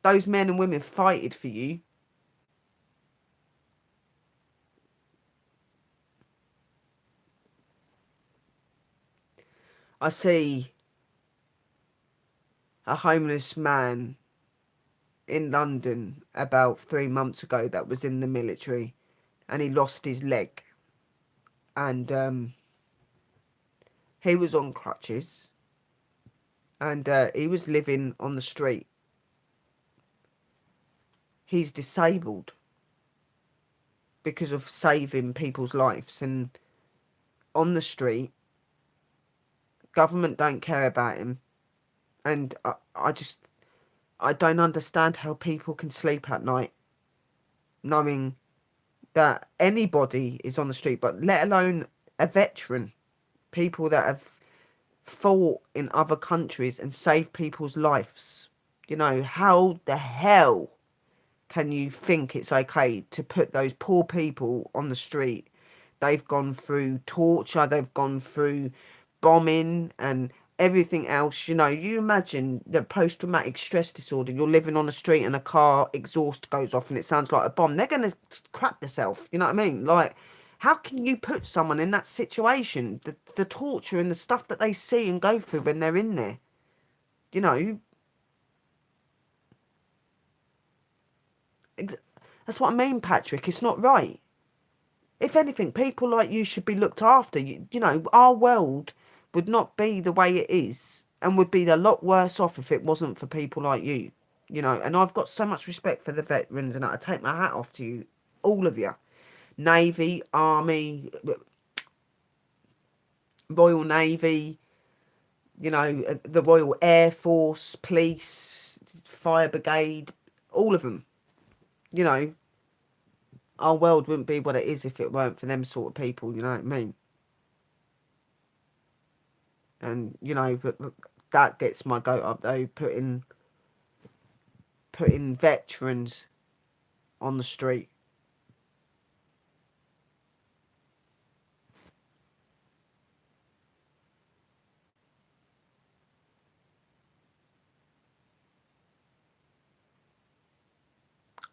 Those men and women fighted for you. I see a homeless man in London about 3 months ago that was in the military, and he lost his leg, and he was on crutches, and he was living on the street. He's disabled because of saving people's lives, and on the street, government don't care about him, and I don't understand how people can sleep at night knowing that anybody is on the street, but let alone a veteran, people that have fought in other countries and saved people's lives. You know, how the hell can you think it's okay to put those poor people on the street? They've gone through torture, they've gone through bombing and everything else. You know, you imagine the post-traumatic stress disorder. You're living on the street and a car exhaust goes off and it sounds like a bomb. They're going to crap themselves. You know what I mean? Like, how can you put someone in that situation? The torture and the stuff that they see and go through when they're in there. You know, that's what I mean, Patrick. It's not right. If anything, people like you should be looked after. You know, our world would not be the way it is and would be a lot worse off if it wasn't for people like you. You know, and I've got so much respect for the veterans, and I take my hat off to you, all of you. Navy, Army, Royal Navy, you know, the Royal Air Force, Police, Fire Brigade, all of them. You know, our world wouldn't be what it is if it weren't for them sort of people, you know what I mean? And, you know, but that gets my goat up though, putting veterans on the street.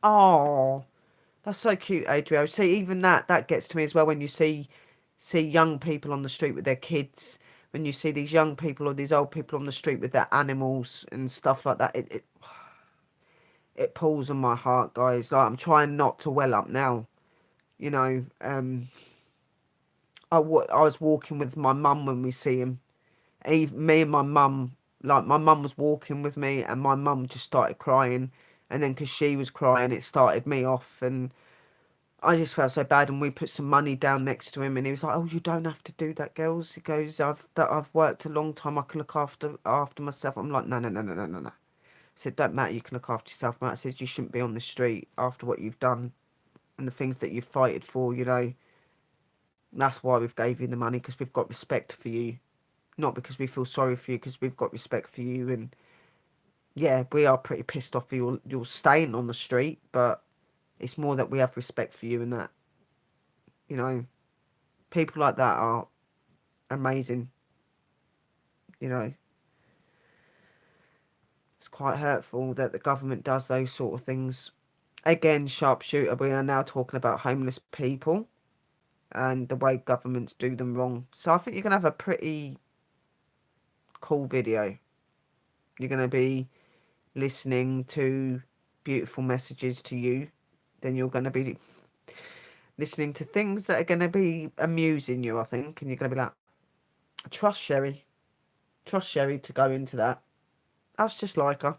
Oh, that's so cute, Adriel. See, even that gets to me as well when you see young people on the street with their kids, when you see these young people or these old people on the street with their animals and stuff like that. It pulls on my heart, guys. Like, I'm trying not to well up now. You know, I was walking with my mum when we see him. Even me and my mum, like my mum was walking with me, and my mum just started crying, and then because she was crying, it started me off, and I just felt so bad. And we put some money down next to him, and he was like, "Oh, you don't have to do that, girls." He goes, I've worked a long time. I can look after myself." I'm like, "No, no, no, no, no, no, no." I said, "Don't matter. You can look after yourself." Matt says, "You shouldn't be on the street after what you've done and the things that you've fighted for. You know, that's why we've gave you the money, because we've got respect for you, not because we feel sorry for you, because we've got respect for you." And yeah, we are pretty pissed off for you're staying on the street, but it's more that we have respect for you, and that, you know, people like that are amazing, you know. It's quite hurtful that the government does those sort of things. Again, sharpshooter, we are now talking about homeless people and the way governments do them wrong. So I think you're going to have a pretty cool video. You're going to be listening to beautiful messages to you. Then you're going to be listening to things that are going to be amusing you, I think. And you're going to be like, trust Sherry. Trust Sherry to go into that. That's just like her.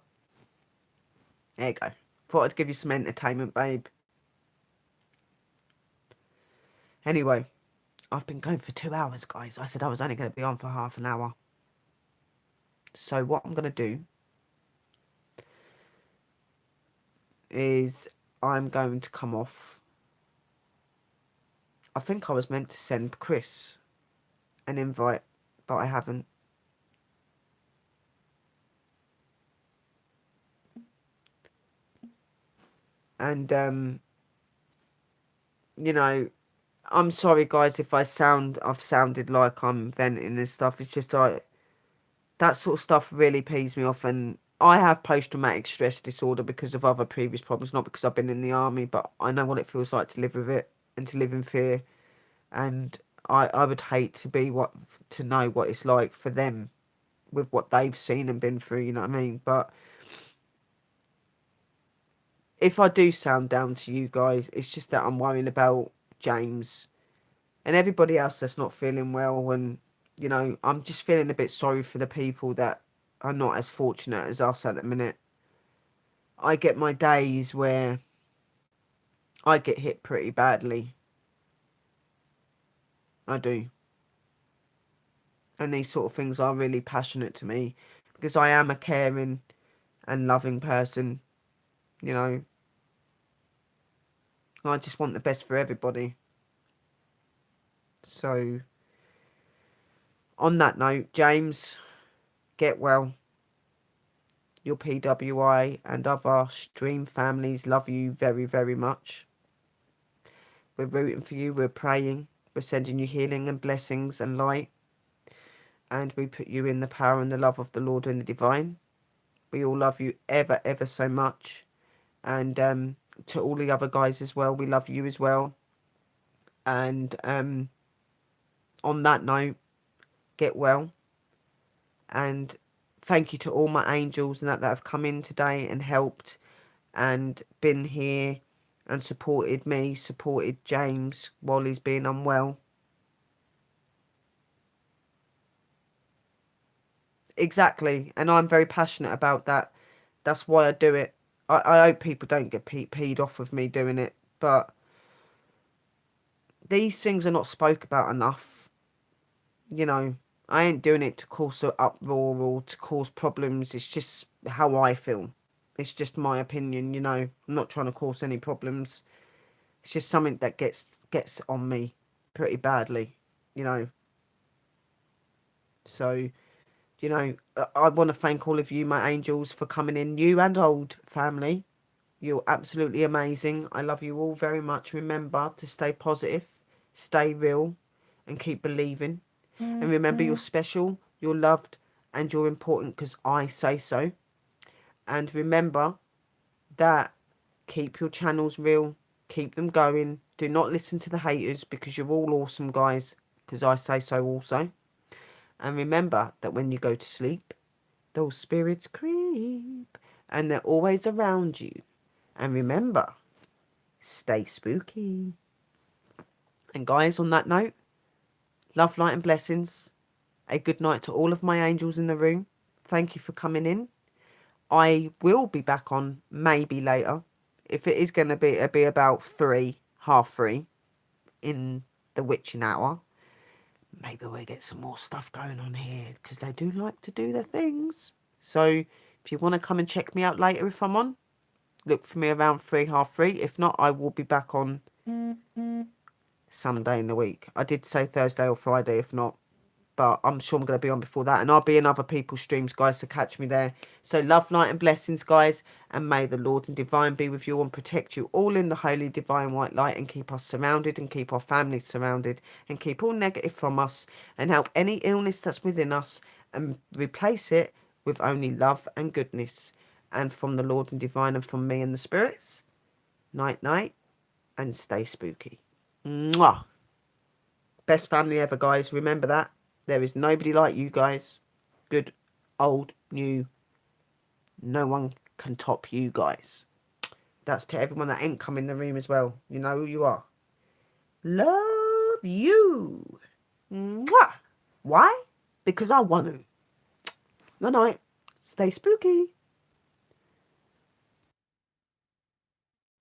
There you go. Thought I'd give you some entertainment, babe. Anyway, I've been going for 2 hours, guys. I said I was only going to be on for half an hour. So what I'm going to do is I'm going to come off. I think I was meant to send Chris an invite, but I haven't. And, you know, I'm sorry, guys, if I've sounded like I'm venting and stuff. It's just like, that sort of stuff really pees me off. And I have post-traumatic stress disorder because of other previous problems, not because I've been in the army, but I know what it feels like to live with it and to live in fear. And I would hate to know what it's like for them with what they've seen and been through, you know what I mean? But if I do sound down to you guys, it's just that I'm worrying about James and everybody else that's not feeling well. And, you know, I'm just feeling a bit sorry for the people that are not as fortunate as us at the minute. I get my days where I get hit pretty badly. I do. And these sort of things are really passionate to me because I am a caring and loving person, you know. I just want the best for everybody. So, on that note, James, get well. Your PWI and other stream families love you very, very much. We're rooting for you. We're praying. We're sending you healing and blessings and light. And we put you in the power and the love of the Lord and the divine. We all love you ever, ever so much. And to all the other guys as well, we love you as well. And on that note, get well. And thank you to all my angels and that have come in today and helped and been here and supported me, supported James while he's been unwell. Exactly. And I'm very passionate about that. That's why I do it. I hope people don't get peed off with me doing it. But these things are not spoke about enough. You know, I ain't doing it to cause an uproar or to cause problems. It's just how I feel. It's just my opinion, you know. I'm not trying to cause any problems. It's just something that gets on me pretty badly, you know. So, you know, I want to thank all of you, my angels, for coming in, new and old family. You're absolutely amazing. I love you all very much. Remember to stay positive, stay real, and keep believing. And remember, you're special, you're loved, and you're important because I say so. And remember that keep your channels real, keep them going. Do not listen to the haters because you're all awesome, guys, because I say so also. And remember that when you go to sleep, those spirits creep and they're always around you. And remember, stay spooky. And guys, on that note, love, light and blessings. A good night to all of my angels in the room. Thank you for coming in. I will be back on maybe later. If it is going to be, it'll be about 3:30 in the witching hour. Maybe we'll get some more stuff going on here because they do like to do their things. So if you want to come and check me out later if I'm on, look for me around 3:30. If not, I will be back on Sunday in the week. I did say Thursday or Friday if not, but I'm sure I'm going to be on before that. And I'll be in other people's streams, guys, so catch me there. So love, light and blessings, guys. And may the Lord and divine be with you and protect you all in the holy divine white light and keep us surrounded and keep our families surrounded and keep all negative from us and help any illness that's within us and replace it with only love and goodness, and from the Lord and divine, and from me and the spirits. Night, night, and stay spooky. Mwah! Best family ever, guys. Remember that. There is nobody like you guys. Good, old, new. No one can top you guys. That's to everyone that ain't come in the room as well. You know who you are. Love you. Mwah! Why? Because I want to. Night night. Stay spooky.